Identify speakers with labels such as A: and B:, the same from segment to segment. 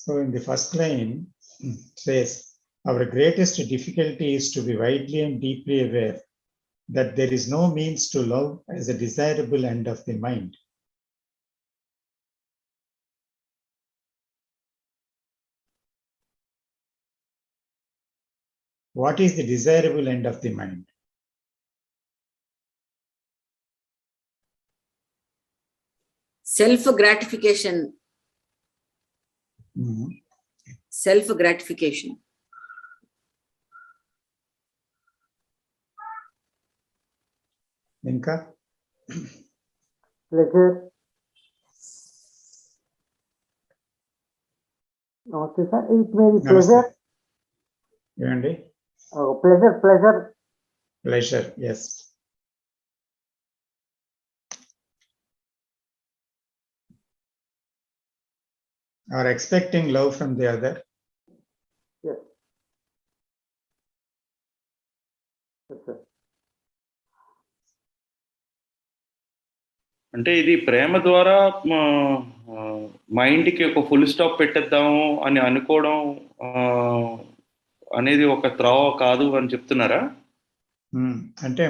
A: So in the first line says, our greatest difficulty is to be widely and deeply aware that there is no means to love as a desirable end of the mind. What is the desirable end of the mind?
B: Self-gratification.
A: Mm-hmm.
B: Self-gratification.
A: Inka?
C: Pleasure. Okay, sir. It may be pleasure.
A: Namaste.
C: Oh, pleasure.
A: Pleasure, yes. Or expecting love from the other.
C: Yes. Yes, sir.
D: అంటే ఇది ప్రేమ ద్వారా మైండ్కి ఒక full stop పెట్టేద్దాము అని అనుకోవడం అనేది ఒక త్రోవ కాదు అని చెప్తున్నారా?
A: అంటే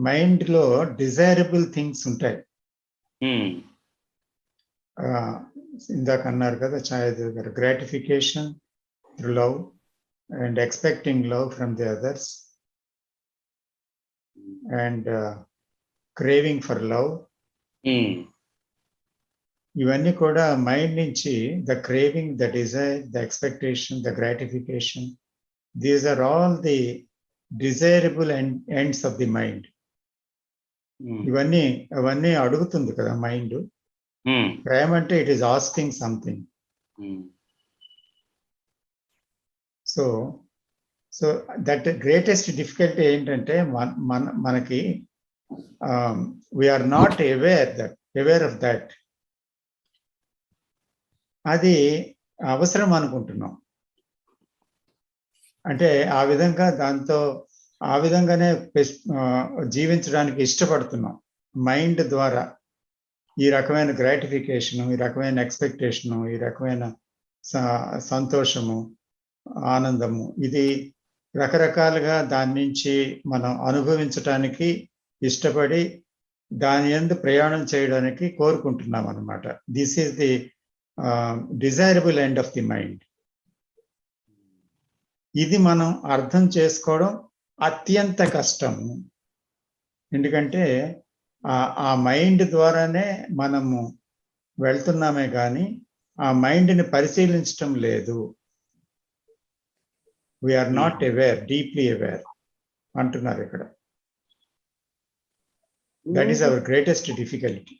A: మైండ్లో డిజైరబుల్ థింగ్స్ ఉంటాయి. ఇందాక అన్నారు కదా ఛాయదేవ్ గారు, gratification through love and expecting love from the others and craving for love. ఇవన్నీ కూడా మైండ్ నుంచి the craving, the desire, the expectation, the gratification, these are all the desirable ends of the mind. అవన్నీ అడుగుతుంది కదా mind. ప్రేమ అంటే it is asking something. So that greatest difficulty ఏంటంటే మనకి we are not aware of that. అది అవసరం అనుకుంటున్నాం. అంటే ఆ విధంగానే జీవించడానికి ఇష్టపడుతున్నాం. మైండ్ ద్వారా ఈ రకమైన గ్రాటిఫికేషను, ఈ రకమైన ఎక్స్పెక్టేషను, ఈ రకమైన సంతోషము, ఆనందము, ఇది రకరకాలుగా దాని నుంచి మనం అనుభవించటానికి ఇష్టపడి దాని యందు ప్రయాణం చేయడానికి కోరుకుంటున్నాం అన్నమాట. This is the desirable end of the mind. ఇది మనం అర్థం చేసుకోవడం అత్యంత కష్టము. ఎందుకంటే ఆ మైండ్ ద్వారానే మనము వెళ్తున్నామే కానీ ఆ మైండ్ని పరిశీలించటం లేదు. We are not aware, deeply aware అంటున్నారు ఇక్కడ. That is our greatest difficulty.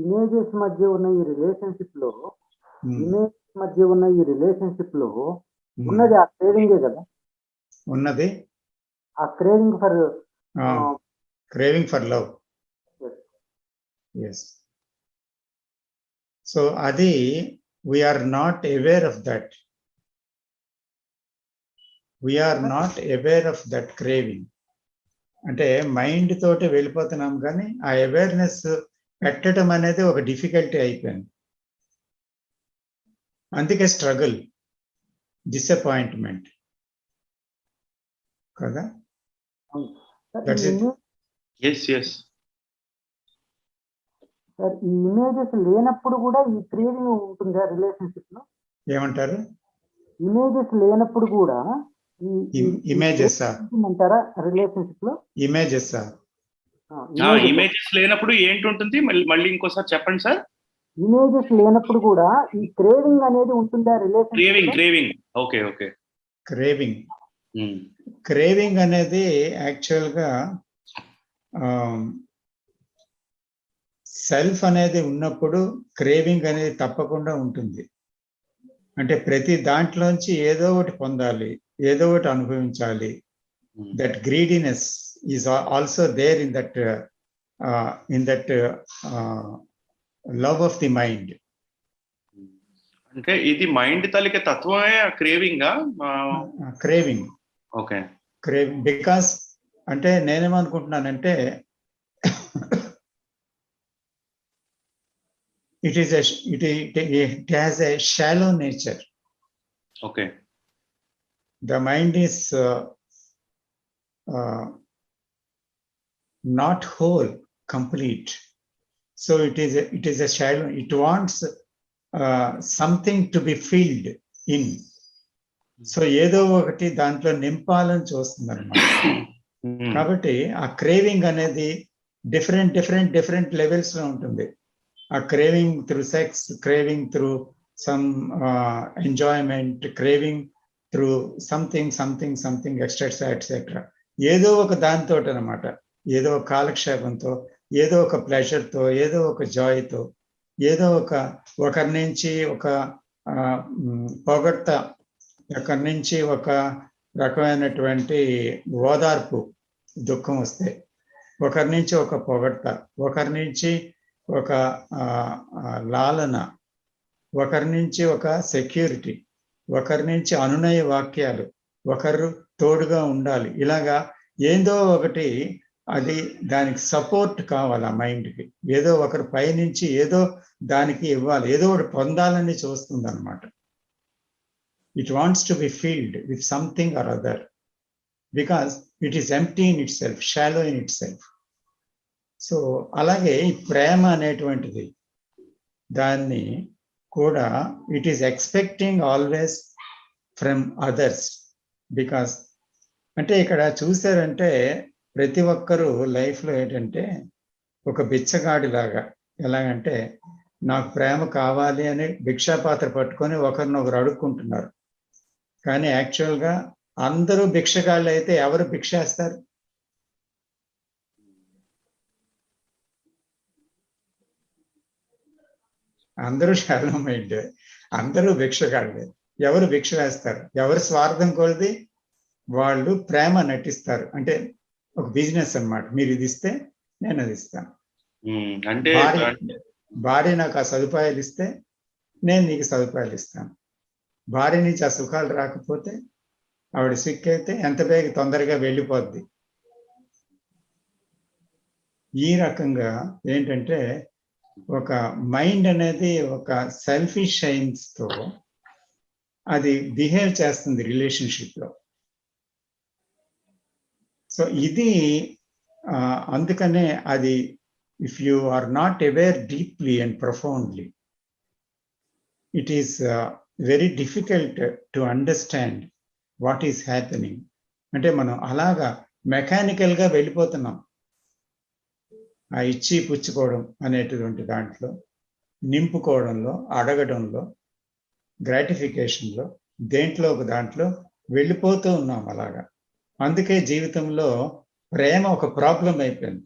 C: Images మధ్య ఉన్న ఈ రిలేషన్షిప్ లో ఉన్నది ఆ క్రేవింగే కదా.
A: ఉన్నది
C: ఆ craving for
A: love. Yes. So అది we are not aware of that. We are not aware of that craving. అంటే మైండ్ తోటి వెళ్ళిపోతున్నాం కానీ ఆ అవేర్నెస్ పెట్టడం అనేది ఒక డిఫికల్టీ అయిపోయింది. అందుకే స్ట్రగుల్, డిసప్పాయింట్మెంట్ కదా.
C: ఈ ఇమేజెస్ లేనప్పుడు కూడా ఈ క్రేవింగ్ ఉంటుందా రిలేషన్షిప్ లో?
A: ఏమంటారు?
C: ఇమేజెస్ లేనప్పుడు కూడా
A: ఇమేజెస్
C: అంటారా రిలేషన్షిప్ లో?
D: ఇమేజెస్ లేనప్పుడు ఏంటుంటుంది? మళ్ళీ ఇంకోసారి చెప్పండి సార్.
C: ఇమేజెస్ లేనప్పుడు కూడా ఈ క్రేవింగ్ అనేది ఉంటుందా రిలేషన్షిప్?
A: క్రేవింగ్ అనేది యాక్చువల్గా సెల్ఫ్ అనేది ఉన్నప్పుడు క్రేవింగ్ అనేది తప్పకుండా ఉంటుంది. అంటే ప్రతి దాంట్లోంచి ఏదో ఒకటి పొందాలి, ఏదో ఒకటి అనుభవించాలి. That greediness is also there in that love of the mind.
D: అంటే ఇది మైండ్ తాలూకా తత్వమే క్రేవింగ్. ఓకే.
A: క్రేవింగ్ బికాస్ అంటే నేనేమనుకుంటున్నానంటే it has a shallow nature.
D: Okay.
A: The mind is not whole, complete. So it is a shallow. It wants something to be filled in. So ఏదో ఒకటి దాంట్లో నింపాలని చూస్తుంది అనమాట. కాబట్టి ఆ క్రేవింగ్ అనేది డిఫరెంట్ లెవెల్స్ లో ఉంటుంది. ఆ craving through sex, craving through some enjoyment, craving through something etcetera. ఏదో ఒక దాంతో అనమాట, ఏదో ఒక కాలక్షేపంతో, ఏదో ఒక ప్లెజర్తో, ఏదో ఒక జాయ్తో, ఏదో ఒకరి నుంచి ఒక పొగడ్త, ఒకరి నుంచి ఒక రకమైనటువంటి ఓదార్పు దుఃఖం వస్తే, ఒకరి నుంచి ఒక పొగడ్త, ఒకరి నుంచి ఒక లాలన, ఒకరి నుంచి ఒక సెక్యూరిటీ, ఒకరి నుంచి అనునయ వాక్యాలు, ఒకరు తోడుగా ఉండాలి. ఇలాగా ఏదో ఒకటి అది దానికి సపోర్ట్ కావాలి. ఆ మైండ్కి ఏదో ఒకరి పైనుంచి ఏదో దానికి ఇవ్వాలి, ఏదో ఒకటి పొందాలని చూస్తుంది అనమాట. It wants to be filled with something or other because it is empty in itself, shallow in itself. So అలాగే ఈ ప్రేమ అనేటువంటిది దాన్ని కూడా it is expecting always from others. Because అంటే ఇక్కడ చూసారంటే ప్రతి ఒక్కరూ లైఫ్లో ఏంటంటే ఒక బిచ్చగాడిలాగా, ఎలాగంటే నాకు ప్రేమ కావాలి అని భిక్షాపాత్ర పట్టుకొని ఒకరినొకరు అడుక్కుంటున్నారు. కానీ యాక్చువల్గా అందరూ భిక్షగాళ్ళు అయితే ఎవరు భిక్షేస్తారు? అందరూ షాలో మైండ్, అందరూ భిక్షగాళ్ళే. ఎవరు భిక్ష వేస్తారు? ఎవరు స్వార్థం కొలిది వాళ్ళు ప్రేమ నటిస్తారు. అంటే ఒక బిజినెస్ అన్నమాట. మీరు ఇది ఇస్తే నేను అది ఇస్తాను.
D: అంటే
A: భార్య నాకు ఆ సదుపాయాలు ఇస్తే నేను నీకు సదుపాయాలు ఇస్తాను. భార్య నుంచి ఆ సుఖాలు రాకపోతే ఆవిడ సిక్ అయితే ఎంత తొందరగా వెళ్ళిపోద్ది. ఈ రకంగా ఏంటంటే ఒక మైండ్ అనేది ఒక సెల్ఫిష్ షైన్స్ తో అది బిహేవ్ చేస్తుంది రిలేషన్షిప్ లో. సో ఇది అందుకనే అది if you are not aware deeply and profoundly, it is very difficult to understand what is happening. అంటే మనం అలాగా మెకానికల్గా వెళ్ళిపోతున్నాం. ఆ ఇచ్చి పుచ్చుకోవడం అనేటువంటి దాంట్లో, నింపుకోవడంలో, అడగడంలో, గ్రాటిఫికేషన్లో, దేంట్లో ఒక దాంట్లో వెళ్ళిపోతూ ఉన్నాం అలాగా. అందుకే జీవితంలో ప్రేమ ఒక ప్రాబ్లం అయిపోయింది,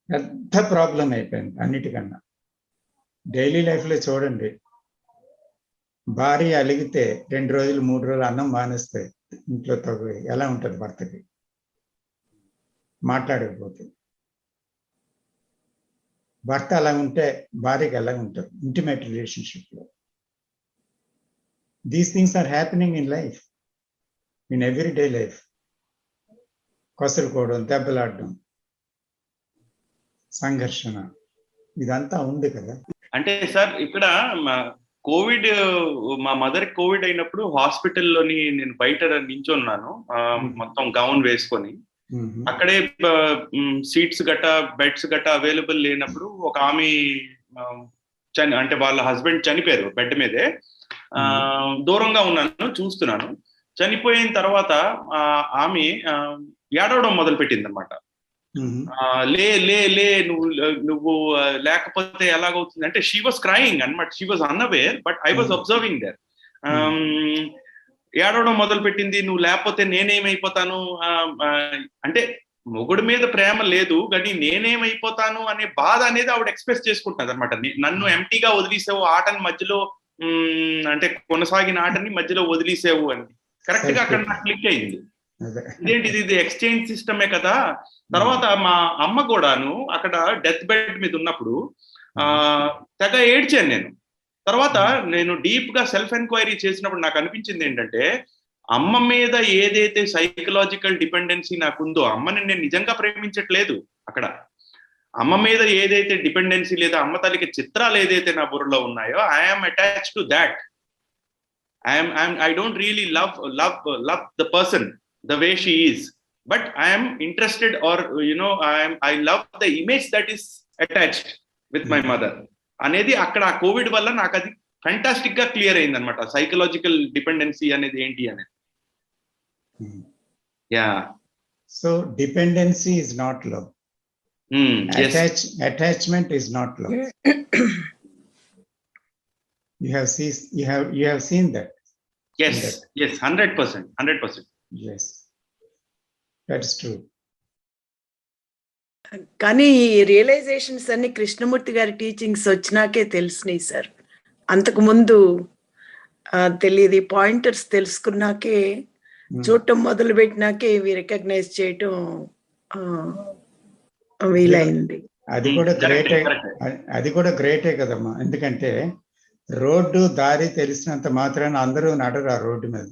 A: పెద్ద ప్రాబ్లం అయిపోయింది అన్నిటికన్నా. డైలీ లైఫ్లో చూడండి, భార్య అలిగితే 2 రోజులు 3 రోజులు అన్నం మానేస్తే ఇంట్లో తగ్గు ఎలా ఉంటుంది భర్తకి? మాట్లాడకపోతే. భర్త అలా ఉంటే భార్యకి ఎలా ఉంటుంది ఇంటిమేట్ రిలేషన్షిప్లో? These things are happening in life, in everyday life. కొసలుకోవడం, దెబ్బలాడడం, సంఘర్షణ, ఇదంతా ఉంది కదా.
D: అంటే సార్ ఇక్కడ కోవిడ్, మా మదర్ కోవిడ్ అయినప్పుడు హాస్పిటల్లోని నేను బయట నించున్నాను, మొత్తం గౌన్ వేసుకొని. అక్కడే సీట్స్ గట్ట, బెడ్స్ గట్ట అవైలబుల్ లేనప్పుడు ఒక ఆమె అంటే వాళ్ళ హస్బెండ్ చనిపోయారు బెడ్ మీదే. దూరంగా ఉన్నాను, చూస్తున్నాను. చనిపోయిన తర్వాత ఆమె ఏడవడం మొదలు పెట్టింది అనమాట. లే లే లే నువ్వు లేకపోతే ఎలాగవుతుంది అంటే, షీ వాజ్ క్రయింగ్ అనమాట. She was unaware, but I was observing there. ఏడవడం మొదలు పెట్టింది, నువ్వు లేకపోతే నేనేమైపోతాను అంటే, మొగుడి మీద ప్రేమ లేదు కానీ నేనేమైపోతాను అనే బాధ అనేది ఆవిడ ఎక్స్ప్రెస్ చేసుకుంటున్నది అనమాట. నన్ను ఎంటీగా వదిలేసావు, ఆటని మధ్యలో అంటే కొనసాగిన ఆటని మధ్యలో వదిలేసావు అని. కరెక్ట్ గా అక్కడ నాకు క్లిక్ అయింది. ఇదేంటి, ఇది ఎక్స్చేంజ్ సిస్టమే కదా. తర్వాత మా అమ్మ కూడాను అక్కడ డెత్ బెడ్ మీద ఉన్నప్పుడు తెగ ఏడ్చాను నేను. తర్వాత నేను డీప్ గా సెల్ఫ్ ఎంక్వైరీ చేసినప్పుడు నాకు అనిపించింది ఏంటంటే, అమ్మ మీద ఏదైతే సైకలాజికల్ డిపెండెన్సీ నాకుందో, అమ్మని నేను నిజంగా ప్రేమించట్లేదు అక్కడ. అమ్మ మీద ఏదైతే డిపెండెన్సీ లేదా అమ్మ తల్లికి చిత్రాలు ఏదైతే నా బుర్రలో ఉన్నాయో I'm attached to that. I don't really love the person the way she is, but I am interested, or I love the image that is attached with my mother అనేది అక్కడ ఆ కోవిడ్ వల్ల నాకు అది ఫెంటాస్టిక్ గా clear అయింది అనమాట. Psychological dependency అనేది ఏంటి అనేది. Yeah,
A: so dependency is not love, attachment is not love. You have seen that.
D: yes 100%.
A: Yes, that is true.
E: కానీ ఈ రియలైజేషన్స్ అన్ని కృష్ణమూర్తి గారి టీచింగ్స్ వచ్చినాకే తెలిసినాయి సార్. అంతకు ముందు తెలియదు. పాయింటర్స్ తెలుసుకున్నాకే, చూడటం మొదలు పెట్టినాకే ఇవి రికగ్నైజ్ చేయటం వీలైంది.
A: అది కూడా గ్రేటే కదమ్మా. ఎందుకంటే రోడ్డు దారి తెలిసినంత మాత్రాన అందరూ నడరు ఆ రోడ్డు మీద.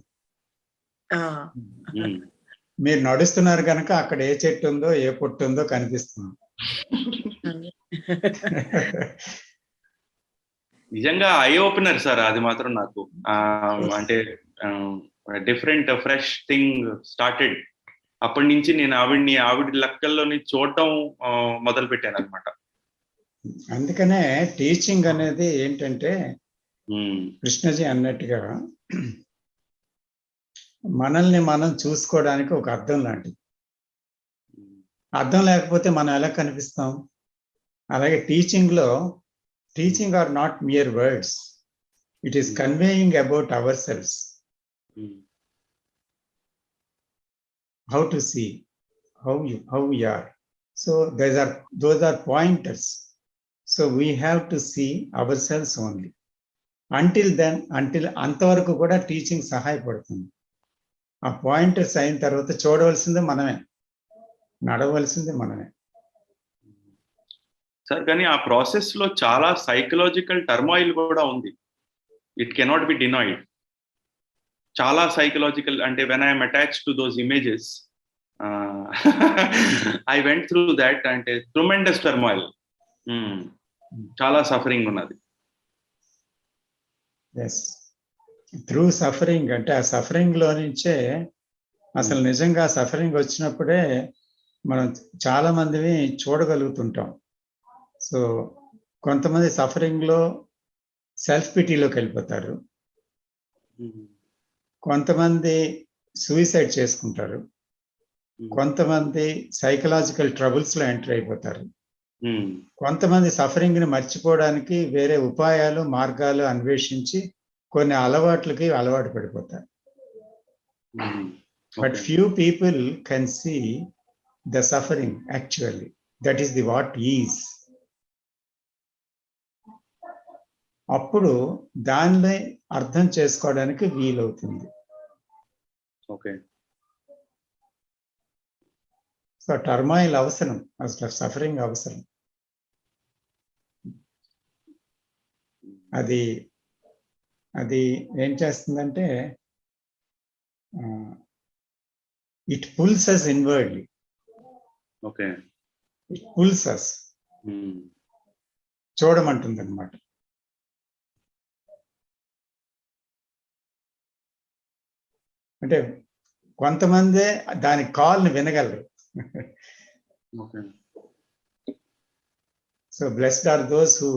A: మీరు నడుస్తున్నారు కనుక అక్కడ ఏ చెట్టు ఉందో ఏ పొట్టు ఉందో కనిపిస్తుంది.
D: నిజంగా ఐ ఓపెనర్ సార్ అది మాత్రం నాకు. అంటే డిఫరెంట్ ఫ్రెష్ థింగ్ స్టార్టెడ్. అప్పటి నుంచి నేను ఆవిడ లెక్కల్లోని చూడటం మొదలు పెట్టాను అనమాట.
A: అందుకనే టీచింగ్ అనేది ఏంటంటే కృష్ణజీ అన్నట్టుగా మనల్ని మనం చూసుకోవడానికి ఒక అద్దం లాంటిది. అద్దం లేకపోతే మనం ఎలా కనిపిస్తాం? అలాగే teaching are not mere words, it is conveying about our selves, how to see how we are. So those are pointers. So we have to see ourselves only. Until అంతవరకు కూడా టీచింగ్ సహాయపడుతుంది. ఆ పాయింటర్స్ అయిన తర్వాత చూడవలసింది మనమే, నడవలసింది మనమే.
D: Sir కానీ ఆ ప్రాసెస్ లో చాలా సైకలాజికల్ టర్మాయిల్ కూడా ఉంది. It cannot be denied. చాలా సైకలాజికల్, అంటే when I'm attached to those images I went through that. అంటే ట్రూమెండస్ టర్మాయిల్, చాలా సఫరింగ్ ఉన్నది.
A: త్రూ సఫరింగ్ అంటే ఆ సఫరింగ్ లో నుంచే అసలు నిజంగా సఫరింగ్ వచ్చినప్పుడే మనం చాలా మందిని చూడగలుగుతుంటాం. సో కొంతమంది సఫరింగ్ లో సెల్ఫ్ పిటీలోకి వెళ్ళిపోతారు, కొంతమంది సూసైడ్ చేసుకుంటారు, కొంతమంది సైకలాజికల్ ట్రబుల్స్ లో ఎంటర్ అయిపోతారు, కొంతమంది సఫరింగ్ ని మర్చిపోవడానికి వేరే ఉపాయాలు మార్గాలు అన్వేషించి కొన్ని అలవాట్లకి అలవాటు పడిపోతారు. But few people can see the suffering actually, that is the what is. అప్పుడు దాన్ని అర్థం చేసుకోవడానికి వీలవుతుంది.
D: ఓకే,
A: సో టర్మాయిల్ అవసరం, అసలు సఫరింగ్ అవసరం. అది ఏం చేస్తుందంటే it pulls us inwardly.
D: Okay,
A: it pulls us, చూడమంటుంది అనమాట. అంటే కొంతమంది దాని కాల్ని వినగలరు. So blessed are those who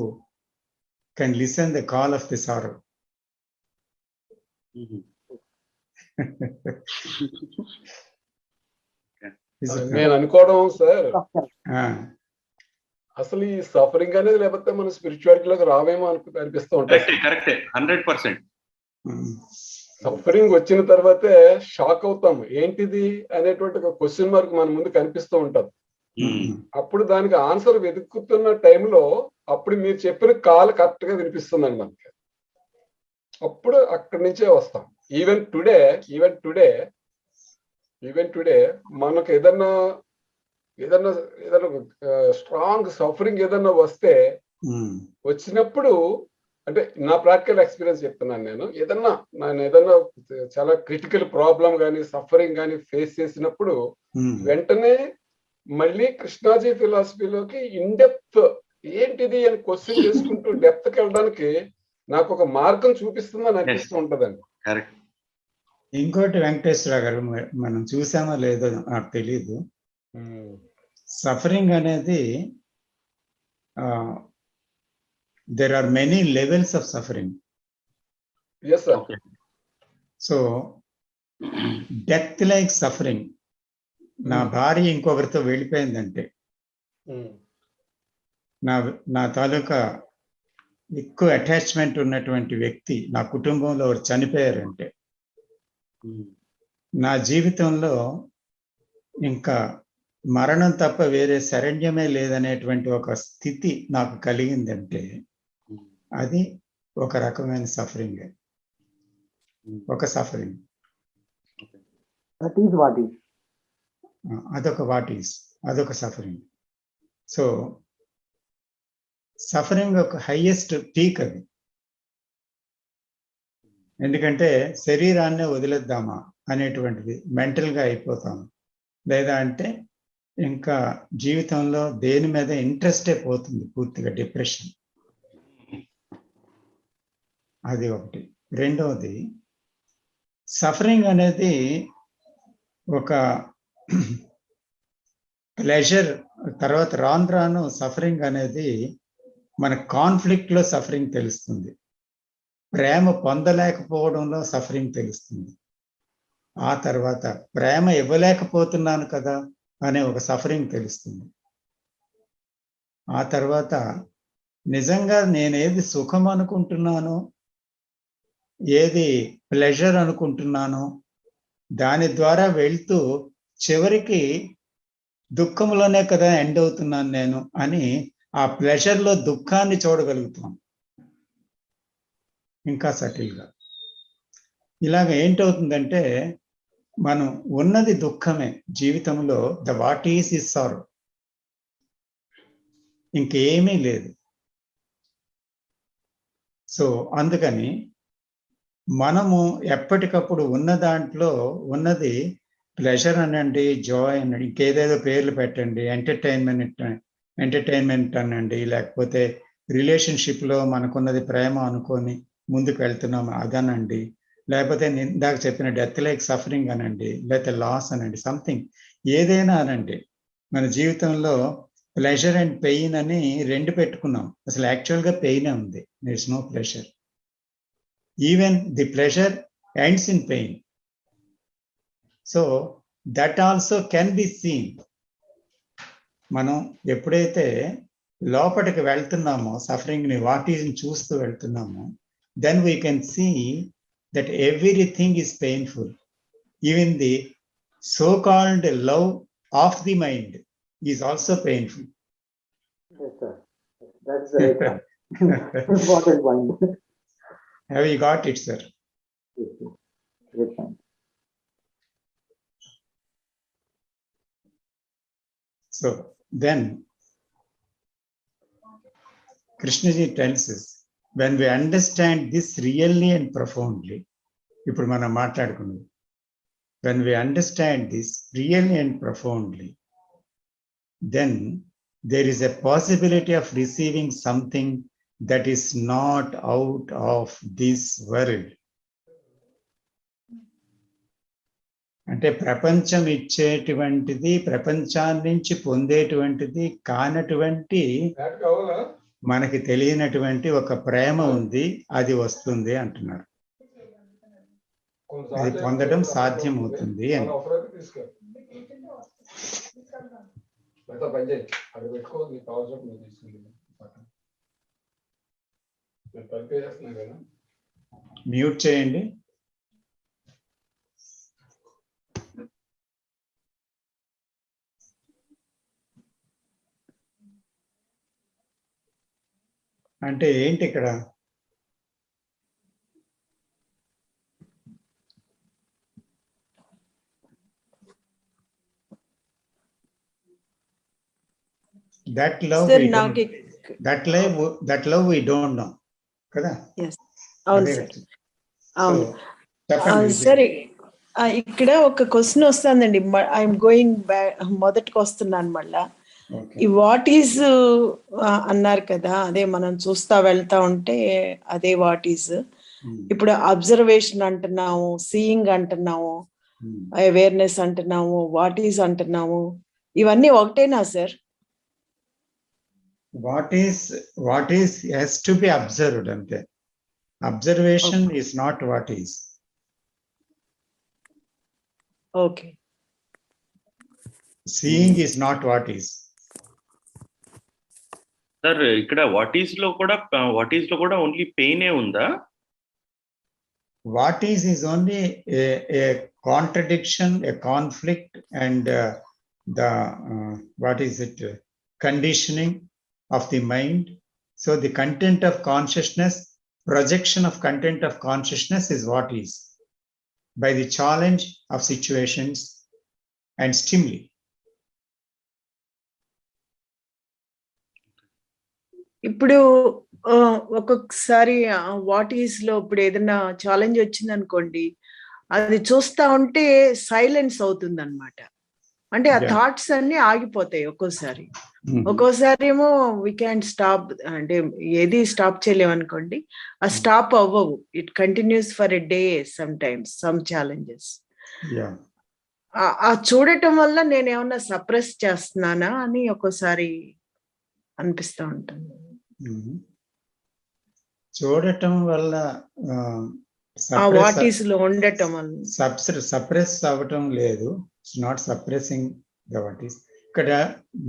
A: can listen the call of the sorrow.
F: నేను అనుకోవడం సార్, అసలు ఈ సఫరింగ్ అనేది లేకపోతే మన స్పిరిచువాలిటీలోకి రావేమో అనిపిస్తూ ఉంటాయి.
D: కరెక్టే 100%.
F: సఫరింగ్ వచ్చిన తర్వాతే షాక్ అవుతాము, ఏంటిది అనేటువంటి ఒక క్వశ్చన్ మార్క్ మన ముందు కనిపిస్తూ ఉంటది. అప్పుడు దానికి ఆన్సర్ వెతుకుతున్న టైంలో అప్పుడు మీరు చెప్పిన కాల్ కరెక్ట్ గా వినిపిస్తుందండి మనకి. అప్పుడు అక్కడి నుంచే వస్తాం. ఈవెన్ టుడే మనకు ఏదన్నా స్ట్రాంగ్ సఫరింగ్ ఏదన్నా వచ్చినప్పుడు, అంటే నా ప్రాక్టికల్ ఎక్స్పీరియన్స్ చెప్తున్నాను. నేను ఏదన్నా చాలా క్రిటికల్ ప్రాబ్లం కానీ సఫరింగ్ కానీ ఫేస్ చేసినప్పుడు వెంటనే మళ్ళీ కృష్ణాజీ ఫిలాసఫీలోకి ఇన్ డెప్త్ ఏంటిది అని క్వశ్చన్ చేసుకుంటూ డెప్త్ కి వెళ్ళడానికి నాకు ఒక మార్గం చూపిస్తుందని అనిపిస్తూ ఉంటదండి.
D: కరెక్ట్.
A: ఇంకోటి వెంకటేశ్వర గారు మనం చూసామో లేదో నాకు తెలియదు. సఫరింగ్ అనేది there are many levels of suffering.
F: Yes, sir.
D: Okay.
A: So death like suffering, నా భార్య ఇంకొకరితో వెళ్ళిపోయిందంటే, నా తాలూకా ఎక్కువ అటాచ్మెంట్ ఉన్నటువంటి వ్యక్తి నా కుటుంబంలో చనిపోయారంటే, నా జీవితంలో ఇంకా మరణం తప్ప వేరే శరణ్యమే లేదనేటువంటి ఒక స్థితి నాకు కలిగిందంటే అది ఒక రకమైన సఫరింగ్. ఒక సఫరింగ్ అదొక సఫరింగ్. సో సఫరింగ్ ఒక హైయెస్ట్ పీక్ అది. ఎందుకంటే శరీరాన్నే వదిలేద్దామా అనేటువంటిది మెంటల్గా అయిపోతాం, లేదా అంటే ఇంకా జీవితంలో దేని మీద ఇంట్రెస్టే పోతుంది, పూర్తిగా డిప్రెషన్. అది ఒకటి. రెండవది, సఫరింగ్ అనేది ఒక ప్లెజర్ తర్వాత రాను సఫరింగ్ అనేది మన కాన్ఫ్లిక్ట్ లో సఫరింగ్ తెలుస్తుంది, ప్రేమ పొందలేకపోవడంలో సఫరింగ్ తెలుస్తుంది, ఆ తర్వాత ప్రేమ ఇవ్వలేకపోతున్నాను కదా అనే ఒక సఫరింగ్ తెలుస్తుంది, ఆ తర్వాత నిజంగా నేనేది సుఖం అనుకుంటున్నానో ఏది ప్లెజర్ అనుకుంటున్నానో దాని ద్వారా వెళ్తూ చివరికి దుఃఖంలోనే కదా ఎండ్ అవుతున్నాను నేను అని ఆ ప్లెజర్లో దుఃఖాన్ని చూడగలుగుతాం ఇంకా సటిల్గా. ఇలాగ ఏంటవుతుందంటే మనం ఉన్నది దుఃఖమే జీవితంలో, ద వాట్ ఈస్ సారో, ఇంకేమీ లేదు. సో అందుకని మనము ఎప్పటికప్పుడు ఉన్న దాంట్లో ఉన్నది ప్లెజర్ అనండి, జాయ్ అనండి, ఇంకేదేదో పేర్లు పెట్టండి, ఎంటర్టైన్మెంట్ అనండి, లేకపోతే రిలేషన్షిప్లో మనకున్నది ప్రేమ అనుకొని ముందుకు వెళ్తున్నాం అదనండి, లేకపోతే ఇందాక చెప్పిన డెత్ లైక్ సఫరింగ్ అనండి, లేకపోతే లాస్ అనండి, సంథింగ్ ఏదైనా అనండి. మన జీవితంలో ప్లెజర్ అండ్ పెయిన్ అని రెండు పెట్టుకున్నాం. అసలు యాక్చువల్గా పెయినే ఉంది, there is no pleasure. Even the pleasure ends in pain. So that also can be seen. మనం ఎప్పుడైతే లోపలికి వెళ్తున్నామో సఫరింగ్ని వాటిని చూస్తూ వెళ్తున్నామో, then we can see that everything is painful. Even the so-called love of the mind is also painful.
C: Yes, sir. That's the important point.
A: Have you got it, sir?
C: Yes, sir. Great point.
A: So then Krishnaji tells us, when we understand this really and profoundly, ఇప్పుడు మనం మాట్లాడుకున్నాం, when we understand this really and profoundly, then there is a possibility of receiving something that is not out of this world. అంటే ప్రపంచం ఇచ్చేటువంటిది, ప్రపంచాన్ని నుంచి పొందేటువంటిది కానటువంటి, మనకి తెలియనటువంటి ఒక ప్రేమ ఉంది, అది వస్తుంది అంటున్నారు. అది పొందడం సాధ్యమవుతుంది అని. మ్యూట్ చేయండి. అంటే ఏంటి ఇక్కడ? That love
E: Sir,
A: we don't,
E: నాకు
A: that love we don't know కదా.
E: అవును సార్, అవును
A: చెప్పండి.
E: సరే. ఇక్కడ ఒక క్వశ్చన్ వస్తుందండి. ఐఎమ్ గోయింగ్ బ్యాక్, మొదటికి వస్తున్నాను మళ్ళా. ఈ వాట్ ఈజ్ అన్నారు కదా, అదే మనం చూస్తా వెళ్తా ఉంటే అదే వాట్ ఈజ్. ఇప్పుడు అబ్జర్వేషన్ అంటున్నాము, సీయింగ్ అంటున్నాము, అవేర్నెస్ అంటున్నాము, వాట్ ఈజ్ అంటున్నాము, ఇవన్నీ ఒకటేనా sir?
A: What is has to be observed అంతే. Observation is not what is.
E: Okay.
A: Seeing is not what is.
D: Sir ఇక్కడ వాట్ ఈస్ లో కూడా ఓన్లీ పెయినే ఉందా?
A: What is only a contradiction, a conflict, and what is it? Conditioning of the mind. So the content of consciousness, projection of content of consciousness is what is, by the challenge of situations and stimuli.
E: ఇప్పుడు ఒక్కొక్కసారి what is లో ఇప్పుడు ఏదైనా challenge వచ్చింది అనుకోండి, అది చూస్తా ఉంటే సైలెన్స్ అవుతుంది అనమాట. అంటే ఆ థాట్స్ అన్ని ఆగిపోతాయి ఒక్కోసారి. ఒక్కోసారి ఏమో వీ క్యాన్ స్టాప్, అంటే ఏది స్టాప్ చేయలేము అనుకోండి, ఆ స్టాప్ అవ్వవు. It continues for a day some times, some challenges. ఆ చూడటం వల్ల నేను ఏమన్నా సప్రెస్ చేస్తున్నానా అని ఒక్కోసారి అనిపిస్తూ ఉంటుంది.
A: చూడటం వల్ల
E: వాట్ ఈస్ లో ఉండటం వల్ల
A: సప్రెస్ అవ్వటం లేదు. It's not suppressing the what is. ఇక్కడ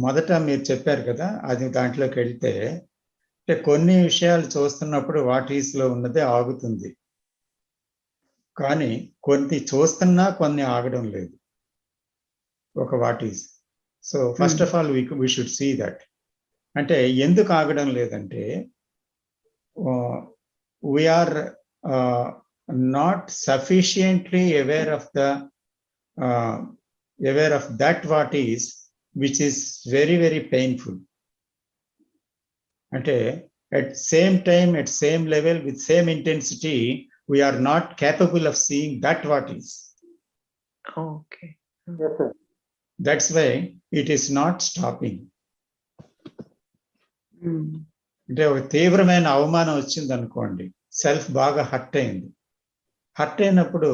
A: మొదట మీరు చెప్పారు కదా, అది దాంట్లోకి వెళ్తే అంటే కొన్ని విషయాలు చూస్తున్నప్పుడు వాట్ ఈస్ లో ఉన్నదే ఆగుతుంది, కానీ కొన్ని చూస్తున్నా కొన్ని ఆగడం లేదు ఒక what is. So first of all we should see that. అంటే ఎందుకు ఆగడం లేదంటే we are not sufficiently aware of that what is which is very very painful. అంటే at same time, at same level, with same intensity, we are not capable of seeing that what is.
E: Okay.
C: Yes, sir.
A: That's why it is not stopping. అంటే ఒక తీవ్రమైన అవమానం వచ్చింది అనుకోండి, self బాగా hurt అయింది. Hurt అయినప్పుడు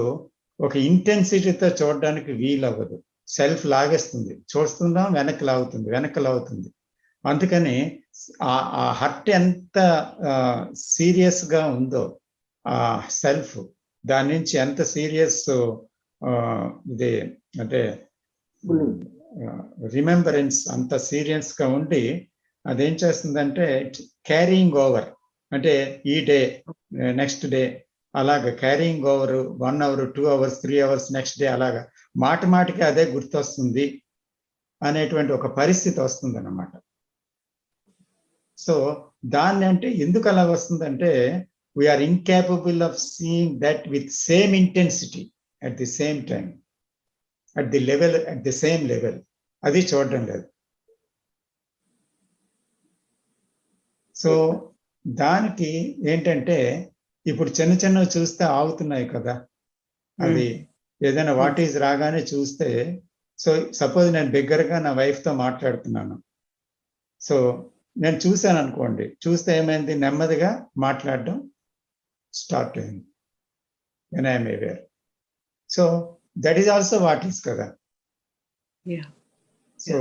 A: ఒక ఇంటెన్సిటీతో చూడడానికి వీలవ్వదు, సెల్ఫ్ లాగేస్తుంది. చూస్తున్నాం, వెనక్కి లాగుతుంది. అందుకని ఆ హర్ట్ ఎంత సీరియస్ గా ఉందో ఆ సెల్ఫ్, దాని నుంచి ఎంత సీరియస్ ఇది అంటే రిమెంబరెన్స్ అంత సీరియస్ గా ఉండి అదేం చేస్తుందంటే క్యారీయింగ్ ఓవర్. అంటే ఈ డే, నెక్స్ట్ డే, అలాగా carrying over 1 hour, 2 hours, 3 hours, next day, అలాగా మాటికి అదే గుర్తొస్తుంది అనేటువంటి ఒక పరిస్థితి వస్తుంది అన్నమాట. సో దాన్ని అంటే ఎందుకు అలా వస్తుందంటే we are incapable of seeing that with same intensity at the same time, at the same level. అది చూడడం లేదు. సో దానికి ఏంటంటే ఇప్పుడు చిన్నవి చూస్తే ఆగుతున్నాయి కదా, అది ఏదైనా వాట్ ఈజ్ రాగానే చూస్తే. సో సపోజ్ నేను బిగ్గరగా నా వైఫ్తో మాట్లాడుతున్నాను, సో నేను చూశాను అనుకోండి, చూస్తే ఏమైంది, నెమ్మదిగా మాట్లాడడం స్టార్ట్ అయింది. when I am aware. So that is also what is కదా. సో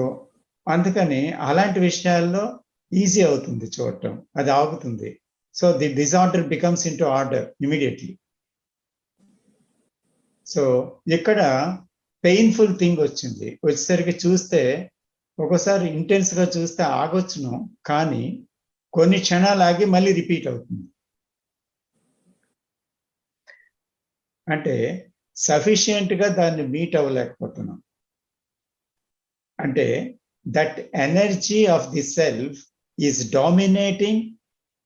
A: అందుకని అలాంటి విషయాల్లో ఈజీ అవుతుంది చూడటం, అది ఆగుతుంది. So the disorder becomes into order immediately. So ఇక్కడ పెయిన్ఫుల్ థింగ్ వచ్చేసరికి చూస్తే ఒక్కోసారి ఇంటెన్స్ గా చూస్తే ఆగొచ్చును, కానీ కొన్ని క్షణాలు ఆగి మళ్ళీ రిపీట్ అవుతుంది. అంటే సఫిషియెంట్ గా దాన్ని మీట్ అవ్వలేకపోతున్నాం. అంటే that energy of the self is dominating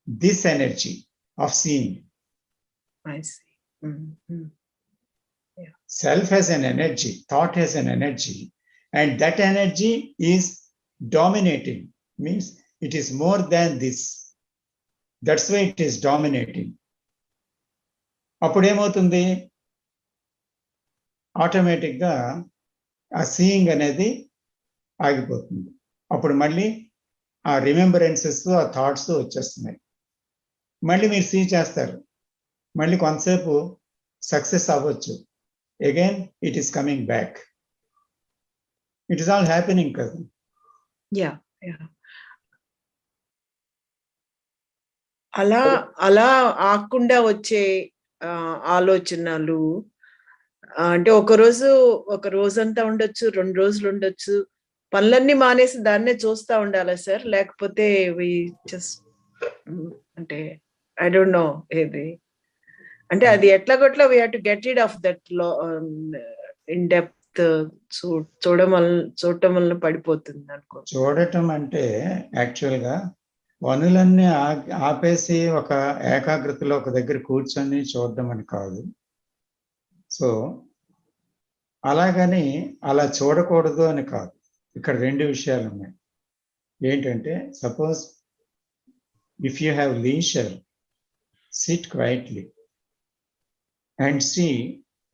A: this energy of seeing. Self has an energy, thought has an energy, and that energy is dominating, means it is more than this. That's why it is dominating. అప్పుడు ఏమవుతుంది, ఆటోమేటిక్గా ఆ seeing అనేది ఆగిపోతుంది. అప్పుడు మళ్ళీ ఆ రిమెంబరెన్సెస్, ఆ థాట్స్ వచ్చేస్తున్నాయి. మళ్ళీ మీరు సీ చేస్తారు, మళ్ళీ కొంతసేపు సక్సెస్ అవ్వచ్చు, again it is coming back. It is all happening కదా.
E: యా యా అలా అలా ఆకుండా వచ్చే ఆలోచనలు అంటే ఒక రోజంతా ఉండొచ్చు, 2 రోజులు ఉండొచ్చు. పనులన్నీ మానేసి దాన్నే చూస్తా ఉండాలా సార్? లేకపోతే అంటే ఐ డోంట్ నో ఏది అంటే అది ఎట్లాగొట్లా we have to get rid of that in depth చూడటం వల్ల పడిపోతుంది అనుకో.
A: చూడటం అంటే యాక్చువల్గా పనులన్నీ ఆపేసి ఒక ఏకాగ్రతలో ఒక దగ్గర కూర్చొని చూడడం అని కాదు. సో అలాగని అలా చూడకూడదు అని కాదు. ఇక్కడ 2 విషయాలు ఉన్నాయి. ఏంటంటే suppose if you have leisure, sit quietly and see,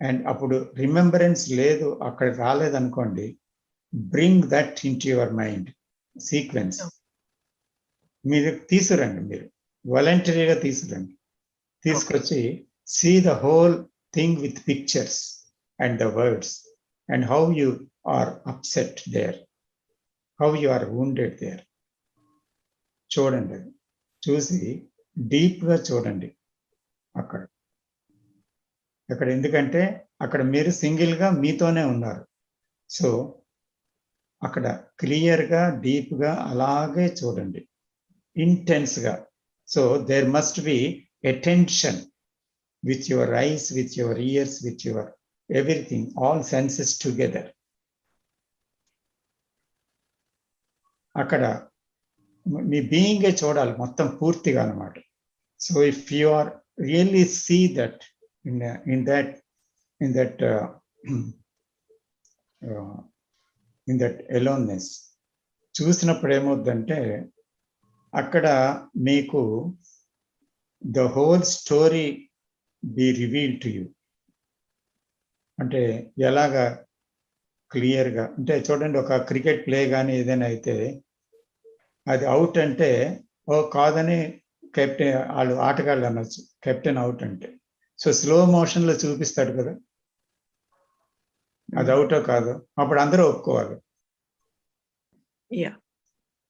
A: and అప్పుడు రిమెంబరెన్స్ లేదు, అక్కడ రాలేదనుకోండి, bring that into your mind sequence. మీరు తీసుకురండి, మీరు వాలంటరీగా తీసుకురండి, తీసుకొచ్చి see the whole thing with pictures and the words, and how you are upset there, how you are wounded there. చూడండి, చూసి డీప్గా చూడండి అక్కడ. ఎందుకంటే అక్కడ మీరు సింగిల్గా మీతోనే ఉన్నారు. సో అక్కడ క్లియర్గా డీప్గా అలాగే చూడండి, ఇంటెన్స్గా. So there must be attention with your eyes, with your ears, with your everything, all senses together. అక్కడ మీ బీయింగే చూడాలి మొత్తం పూర్తిగా అన్నమాట. So if you are really see that in that aloneness, చూసినప్పుడు ఏమవుతుందంటే అక్కడ మీకు the whole story be revealed to you. అంటే ఎలాగా క్లియర్గా అంటే చూడండి, ఒక క్రికెట్ ప్లే కానీ ఏదైనా అయితే అది అవుట్ అంటే ఓ కాదని కెప్టెన్, వాళ్ళు ఆటగాళ్ళు అనొచ్చు, కెప్టెన్ అవుట్ అంటే. సో స్లో మోషన్లో చూపిస్తాడు కదా, అది అవుటో కాదు, అప్పుడు అందరూ ఒప్పుకోవాలి.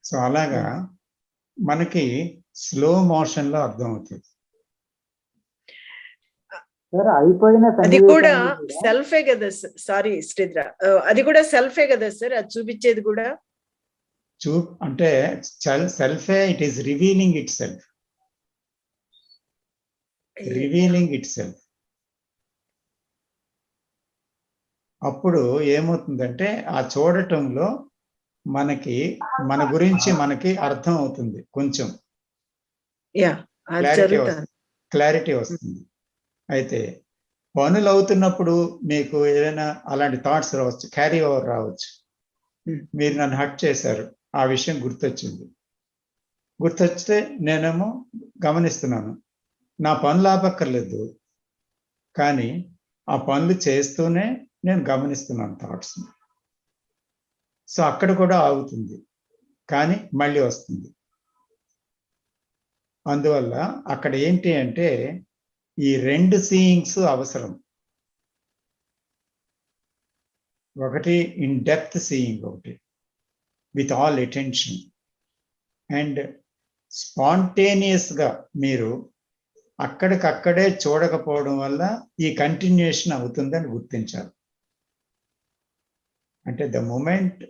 A: సో అలాగా మనకి స్లో మోషన్లో అర్థం అవుతుంది.
E: అది కూడా సెల్ఫే కదా. సారీ శ్రీధర, అది కూడా సెల్ఫే కదా సార్, అది చూపించేది కూడా
A: అంటే సెల్ఫే. It is revealing itself, revealing itself. అప్పుడు ఏమవుతుందంటే ఆ చూడటంలో మనకి మన గురించి మనకి అర్థం అవుతుంది, కొంచెం క్లారిటీ వస్తుంది. అయితే పనులు అవుతున్నప్పుడు మీకు ఏదైనా అలాంటి థాట్స్ రావచ్చు, క్యారీ ఓవర్ రావచ్చు. మీరు నన్ను హర్ట్ చేశారు, ఆ విషయం గుర్తొస్తే నేనేమో గమనిస్తున్నాను, నా పనులు ఆపక్కర్లేదు, కానీ ఆ పనులు చేస్తూనే నేను గమనిస్తున్నాను థాట్స్. సో అక్కడ కూడా ఆగుతుంది, కానీ మళ్ళీ వస్తుంది. అందువల్ల అక్కడ ఏంటి అంటే ఈ 2 సీయింగ్స్ అవసరం. ఒకటి ఇన్ డెప్త్ సీయింగ్, ఒకటి విత్ ఆల్ అటెన్షన్. అండ్ స్పాంటేనియస్గా మీరు అక్కడికక్కడే చూడకపోవడం వల్ల ఈ కంటిన్యూషన్ అవుతుందని గుర్తించాలి. అంటే the moment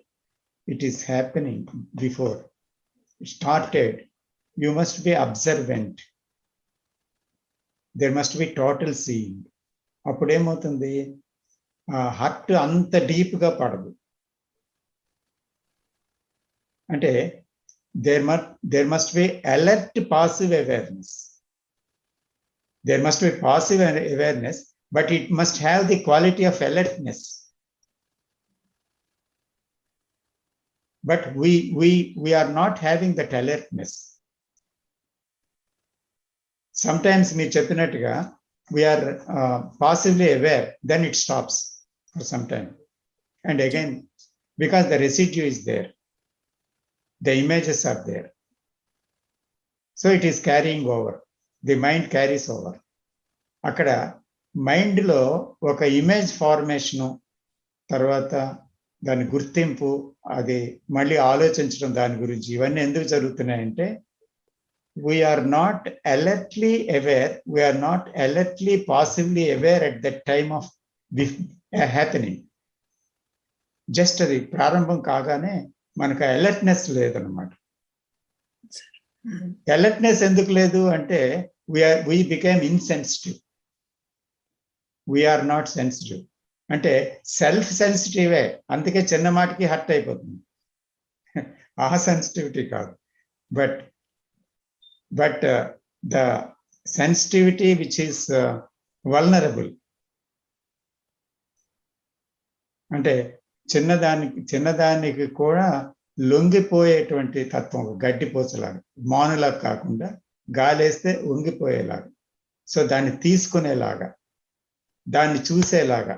A: it is happening before started, you must be observant. There must be total seeing. అప్పుడేమవుతుంది, హార్ట్ అంత డీప్గా పడదు. అంటే there must be alert passive awareness. There must be passive awareness, but it must have the quality of alertness. But we are not having that alertness. Sometimes మీరు చెప్పినట్టుగా we are passively aware, then it stops. for some time. And again, because the residue is there, the images are there. So it is carrying over. The mind carries over. అక్కడ మైండ్లో ఒక image formation, తర్వాత దాని గుర్తింపు, అది మళ్ళీ ఆలోచించడం దాని గురించి, ఇవన్నీ ఎందుకు జరుగుతున్నాయంటే we are not alertly aware, we are not alertly possibly aware at that time of happening. Just అది ప్రారంభం కాగానే మనకు అలర్ట్నెస్ లేదనమాట. అలర్ట్నెస్ ఎందుకు లేదు అంటే we became insensitive. We are not sensitive. అంటే సెల్ఫ్ సెన్సిటివే, అందుకే చిన్న మాటకి హర్ట్ అయిపోతుంది. ఆ సెన్సిటివిటీ కాదు, but the sensitivity which is vulnerable. అంటే చిన్నదానికి కూడా లొంగిపోయేటువంటి తత్వం, గడ్డిపోచలాగా, మానులాగా కాకుండా గాలేస్తే వంగిపోయేలాగా. సో దాన్ని తీసుకునేలాగా, దాన్ని చూసేలాగా,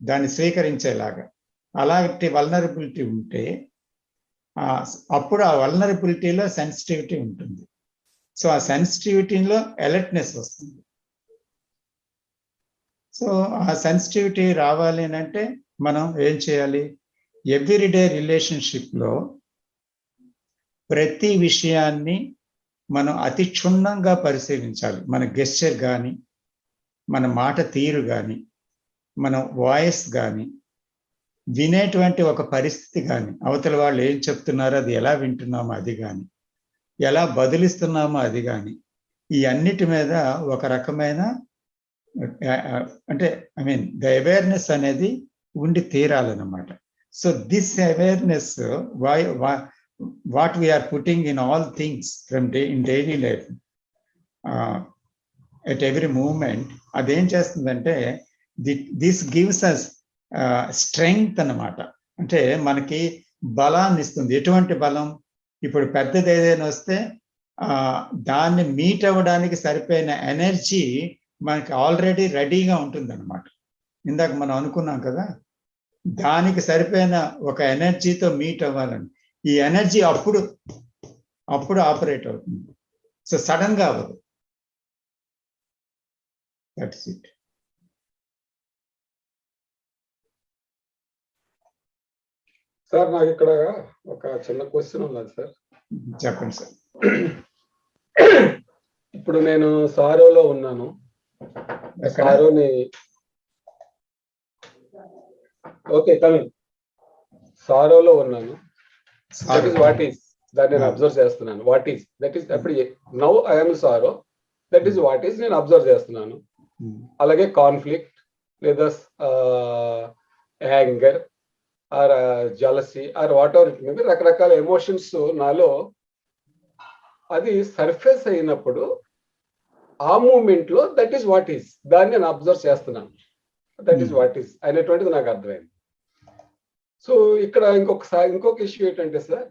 A: దాన్ని స్వీకరించేలాగా, అలాంటి వల్నరబిలిటీ ఉంటే అప్పుడు ఆ వల్నరబిలిటీలో సెన్సిటివిటీ ఉంటుంది. సో ఆ సెన్సిటివిటీలో అలర్ట్నెస్ వస్తుంది. సో ఆ సెన్సిటివిటీ రావాలి అంటే మనం ఏం చేయాలి? ఎవ్రీడే రిలేషన్షిప్లో ప్రతి విషయాన్ని మనం అతి క్షుణ్ణంగా పరిశీలించాలి. మన గెస్చర్ కానీ, మన మాట తీరు కానీ, మన వాయిస్ కానీ, వినేటువంటి ఒక పరిస్థితి కానీ, అవతల వాళ్ళు ఏం చెప్తున్నారో అది ఎలా వింటున్నామో అది కానీ, ఎలా బదులిస్తున్నామో అది కానీ, ఈ అన్నిటి మీద ఒక రకమైన అంటే ద అవేర్నెస్ అనేది ఉండి తీరాలన్నమాట. So this awareness what we are putting in all things in daily life, at every moment, అదేం చేస్తుందంటే this gives us strength అన్నమాట. అంటే మనకి బలాన్ని ఇస్తుంది. ఎటువంటి బలం? ఇప్పుడు పెద్దది ఏదైనా వస్తే దాన్ని మీట్ అవ్వడానికి సరిపోయిన ఎనర్జీ మనకి ఆల్రెడీ రెడీగా ఉంటుంది అన్నమాట. ఇందాక మనం అనుకున్నాం కదా, దానికి సరిపోయిన ఒక ఎనర్జీతో మీట్ అవ్వాలని. ఈ ఎనర్జీ అప్పుడు ఆపరేట్ అవుతుంది. సో సడన్ గా అవ్వదు. That's it.
F: సార్ నాకు ఇక్కడ ఒక చిన్న క్వశ్చన్ ఉన్నది సార్.
A: చెప్పండి సార్.
F: ఇప్పుడు నేను సారోలో ఉన్నాను. సారోని ఓకే కమింగ్ సారోలో ఉన్నాను. దట్ ఈస్ వాట్ ఈస్, దాన్ని నేను అబ్జర్వ్ చేస్తున్నాను. వాట్ ఈస్ దట్ ఈస్, అప్పుడు now I'm sorrow, that is what is, నేను అబ్జర్వ్ చేస్తున్నాను. అలాగే కాన్ఫ్లిక్ట్ లేదా anger or jealousy or whatever it may be, రకరకాల ఎమోషన్స్ నాలో అది సర్ఫేస్ అయినప్పుడు ఆ మూమెంట్ లో దట్ ఈస్ వాట్ ఈస్, దాన్ని నేను అబ్జర్వ్ చేస్తున్నాను. దట్ ఈస్ వాట్ ఈస్ అనేటువంటిది నాకు అర్థమైంది. సో ఇక్కడ ఇంకొక ఇష్యూ ఏంటంటే sir,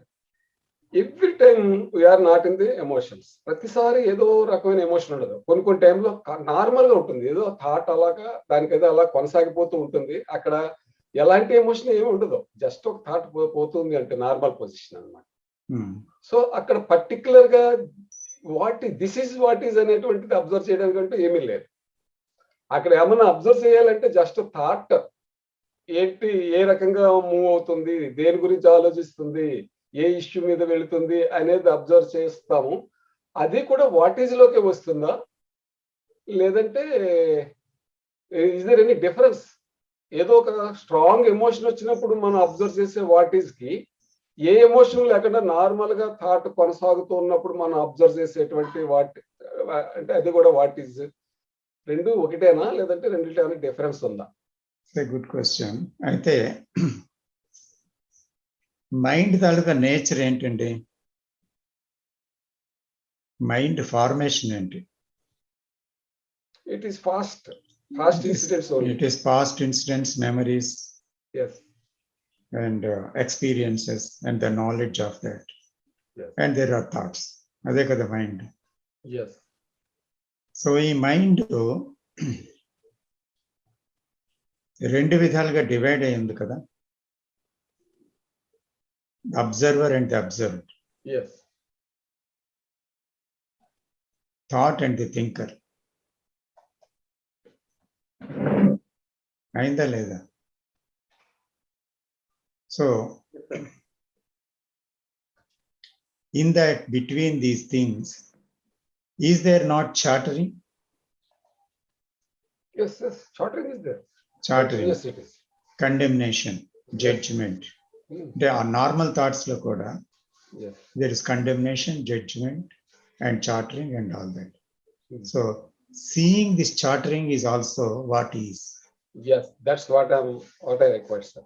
F: every time we are not in the emotions. ప్రతిసారి ఏదో రకమైన ఎమోషన్ ఉండదు. కొన్ని టైంలో నార్మల్ గా ఉంటుంది, ఏదో థాట్ అలాగా దానికి ఏదో అలా కొనసాగిపోతూ ఉంటుంది. అక్కడ ఎలాంటి ఎమోషన్ ఏమి ఉండదు, జస్ట్ ఒక థాట్ పోతుంది అంటే నార్మల్ పొజిషన్ అన్నమాట. సో అక్కడ పర్టికులర్ గా దిస్ ఈజ్ వాట్ ఈజ్ అనేటువంటిది అబ్జర్వ్ చేయడానికి అంటూ ఏమీ లేదు. అక్కడ ఏమన్నా అబ్జర్వ్ చేయాలంటే జస్ట్ థాట్ ఏంటి, ఏ రకంగా మూవ్ అవుతుంది, దేని గురించి ఆలోచిస్తుంది, ఏ ఇష్యూ మీద వెళుతుంది అనేది అబ్జర్వ్ చేస్తాము. అది కూడా వాట్ ఈజ్ లోకి వస్తుందా, లేదంటే ఇస్ దేర్ ఎనీ డిఫరెన్స్? ఏదో ఒక స్ట్రాంగ్ ఎమోషన్ వచ్చినప్పుడు మనం అబ్జర్వ్ చేసే వాట్ ఈజ్ కి, ఏ ఎమోషన్ లేకుండా నార్మల్ గా థాట్ కొనసాగుతూ ఉన్నప్పుడు మనం అబ్జర్వ్ చేసేటువంటి వాట్ అంటే అది కూడా వాట్ ఈజ్, రెండు ఒకటేనా లేదంటే రెండింటి డిఫరెన్స్ ఉందా?
A: Good question. అయితే మైండ్ తాలూకా నేచర్ ఏంటండి? మైండ్ ఫార్మేషన్ ఏంటి?
F: It is past incidents only.
A: It is past incidents, memories,
F: yes,
A: and experiences and the knowledge of that.
F: yes,
A: and there are thoughts. అదే కదా మైండ్.
F: yes.
A: సో ఈ mind రెండు విధాలుగా divide అయ్యింది కదా, observer and the observed,
F: Yes.
A: Thought and the thinker. అయిందా లేదా? So in that between these things, is there not chartering?
F: Yes, yes. Chartering is there.
A: Chartering,
F: Yes, it is.
A: condemnation, judgment.
F: Hmm.
A: అంటే ఆ normal thoughts లో కూడా
F: Yes.
A: there is condemnation, judgment and chartering and all that.
F: Hmm.
A: So seeing this chartering is also what is.
F: Yes, that's what I require, sir.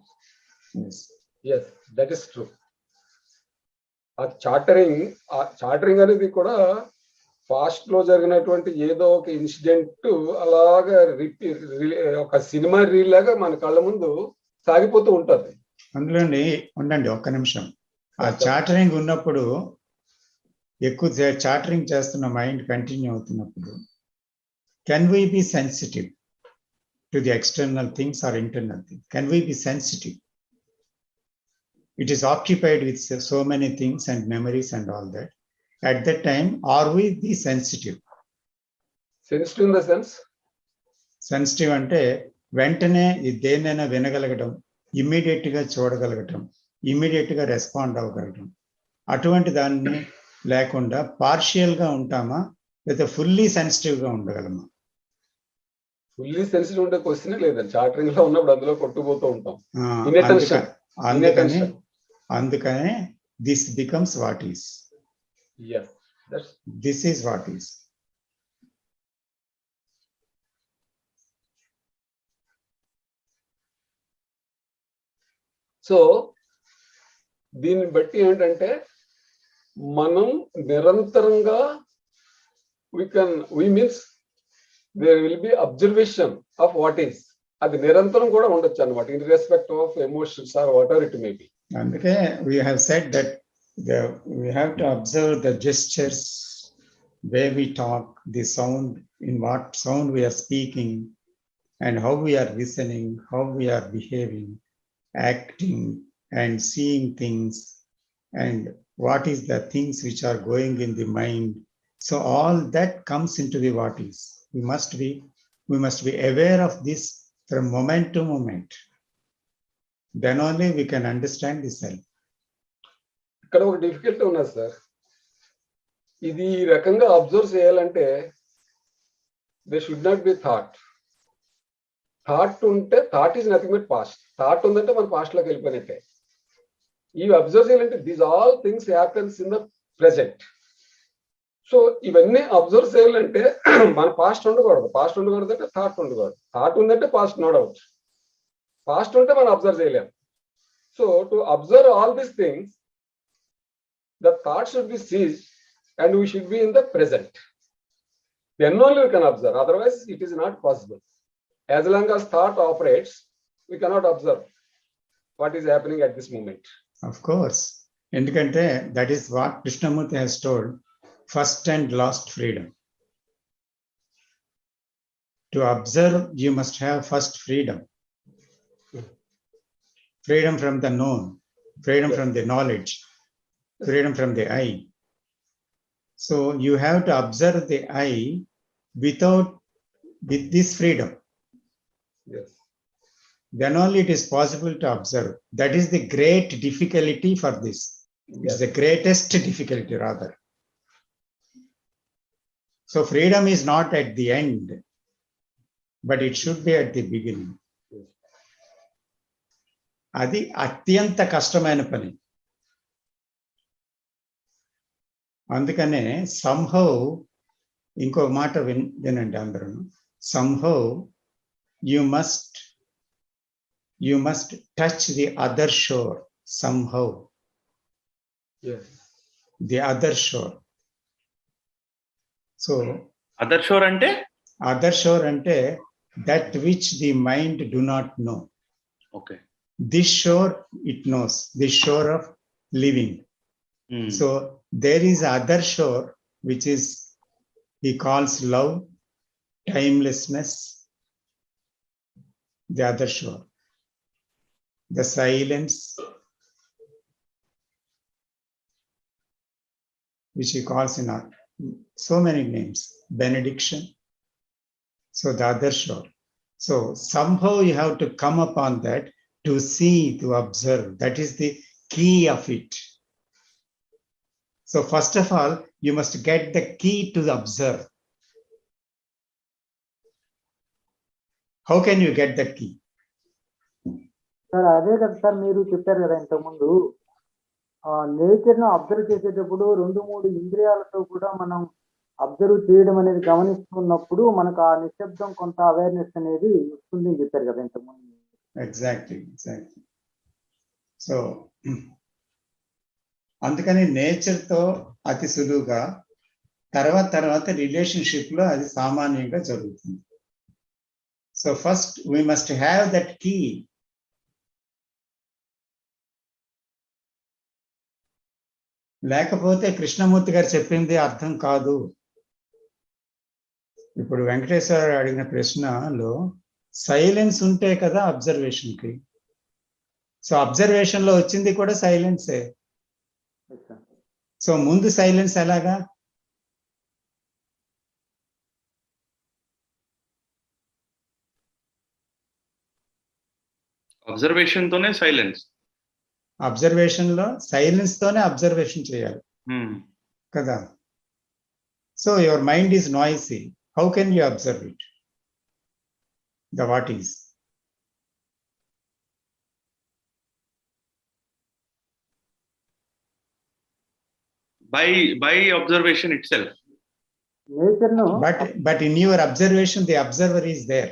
A: Yes.
F: Yes, that is true. ఆ చార్టరింగ్ అనేది కూడా past లో జరిగినటువంటి ఏదో ఒక incident అలాగా ఒక cinema reel లాగా మన కళ్ళ ముందు సాగిపోతూ ఉంటది.
A: అందులోని ఉండండి ఒక్క నిమిషం. ఆ చార్టరింగ్ ఉన్నప్పుడు, ఎక్కువ చార్టరింగ్ చేస్తున్న మైండ్ కంటిన్యూ అవుతున్నప్పుడు, can we be sensitive to the external things or internal things? Can we be sensitive? It is occupied with so many things and memories and all that. At that time, are we the sensitive?
F: Sensitive in the sense,
A: sensitive అంటే వెంటనే దేన్నైనా వినగలగటం, immediate గా చూడగలగటం, immediate గా respond అవ్వగలగటం, అటువంటి దాన్ని లేకుండా partial గా ఉంటామా, లేదా ఫుల్లీ సెన్సిటివ్ గా ఉండగలమా?
F: ఫుల్లీ సెన్సిటివ్ ఉండే క్వశ్చనే లేదండి. చార్టరింగ్ లో ఉన్నప్పుడు అందులో కొట్టుకుపోతూ ఉంటాం. Inattention.
A: అందుకనే this becomes what is.
F: Yes, that's
A: this is what is.
F: So దీన్ని బట్టి ఏంటంటే మనం నిరంతరంగా we means there will be observation of what is. అది నిరంతరం కూడా ఉండొచ్చు అన్నమాట, in respect of emotions or whatever it may be.
A: అందుకే we have said that we have to observe the gestures, where we talk, the sound, in what sound we are speaking, and how we are listening, how we are behaving, acting and seeing things, and what is the things which are going in the mind. So all that comes into the what is. We must be aware of this from moment to moment. Then only we can understand the self.
F: ఇక్కడ ఒక difficulty ఉన్నది sir. ఇది ఈ రకంగా observe చేయాలంటే they should not be thought. Thought ఉంటే thought is nothing but past. Thought ఉందంటే మన పాస్ట్ లోకి వెళ్ళిపోయినట్టే. ఇవి అబ్జర్వ్ చేయాలంటే these all things happens in the present. So ఇవన్నీ అబ్జర్వ్ చేయాలంటే మన పాస్ట్ ఉండకూడదు. పాస్ట్ ఉండకూడదు అంటే థాట్ ఉండకూడదు. థాట్ ఉందంటే పాస్ట్ నో డౌట్. పాస్ట్ ఉంటే మనం అబ్జర్వ్ చేయలేము. So to observe all these things, the thought should be ceased and we should be in the present. Then only we can observe. Otherwise, it is not possible. As long as thought operates, we cannot observe what is happening at this moment.
A: Of course. ఎందుకంటే that is what Krishnamurti has told, first and last freedom. To observe, you must have first freedom. Freedom from the known, freedom from the knowledge, freedom from the I. So you have to observe the I with this freedom.
F: Yes.
A: Then only it is possible to observe. That is the great difficulty for this. It's the greatest difficulty rather. So freedom is not at the end, but it should be at the beginning. అది అత్యంత కష్టమైన పని. అందుకనే somehow, ఇంకో మాట వినండి అందరూ, somehow you must touch the other shore somehow.
F: Yes.
A: The other shore. So
D: other shore అంటే
A: other shore అంటే that which the mind do not know.
D: Okay.
A: This shore it knows, this shore of living. So there is other shore which is he calls love, timelessness, the other shore. The silence, which he calls in so many names, benediction. So the other shore. So somehow you have to come upon that, to see, to observe. That is the key of it. So first of all, you must get the key to observe. How can you get that key?
C: Sir అదే కదా sir మీరు చెప్పారు కదా ఇంతకుముందు nature ను observe చేసేటప్పుడు 2-3 ఇంద్రియాలతో కూడా మనం అబ్జర్వ్ చేయడం అనేది గమనిస్తున్నప్పుడు మనకు ఆ నిశ్శబ్దం కొంత అవేర్నెస్ అనేది వస్తుంది అని చెప్పారు కదా ఇంతకుముందు.
A: ఎగ్జాక్ట్లీ. సో అందుకని నేచర్ తో అతి సులువుగా తర్వాత రిలేషన్షిప్ లో అది సామాన్యంగా జరుగుతుంది. So first we must have that key. లేకపోతే కృష్ణమూర్తి గారు చెప్పింది అర్థం కాదు. ఇప్పుడు వెంకటేశ్వర అడిగిన ప్రశ్నలో సైలెన్స్ ఉంటే కదా అబ్జర్వేషన్ కి. సో అబ్జర్వేషన్ లో వచ్చింది కూడా సైలెన్సే. సో ముందు సైలెన్స్ ఎలాగా?
D: అబ్జర్వేషన్ తోనే సైలెన్స్.
A: అబ్జర్వేషన్ లో సైలెన్స్ తోనే అబ్జర్వేషన్ చేయాలి కదా. So your mind is noisy. How can you observe it? The what is.
D: by observation itself.
C: Nature ను
A: But in your observation, the observer is there.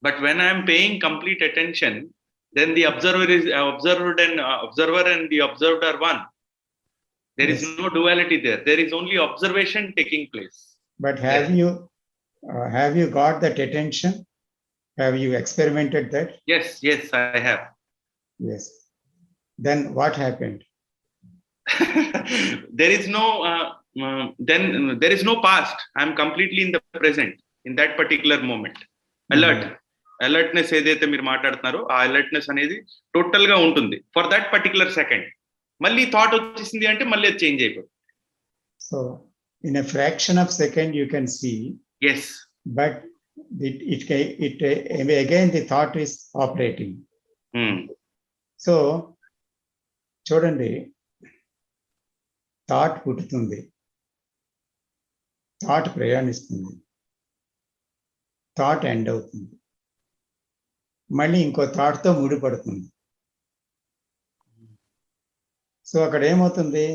D: But when I am paying complete attention, then the observer is observed and observer and the observed are one. There is
A: Yes.
D: no duality there. There is only observation taking place.
A: But have you got that attention? Have you experimented that?
D: Yes, I have.
A: Yes. Then what happened?
D: There is no then there is no past. I am completely in the present in that particular moment. Alertness ఏదైతే మీరు మాట్లాడుతున్నారో ఆ alertness అనేది total గా ఉంటుంది for that particular second. మళ్ళీ thought వచ్చేసింది అంటే మళ్ళీ అది చేంజ్ అయిపోతుంది.
A: So in a fraction of second you can see.
D: Yes.
A: But it again the thought is operating. So చూడండి, థాట్ పుట్టుతుంది, థాట్ ప్రయాణిస్తుంది, థాట్ ఎండ్ అవుతుంది, మళ్ళీ ఇంకో థాట్తో ముడిపడుతుంది. సో అక్కడ ఏమవుతుంది?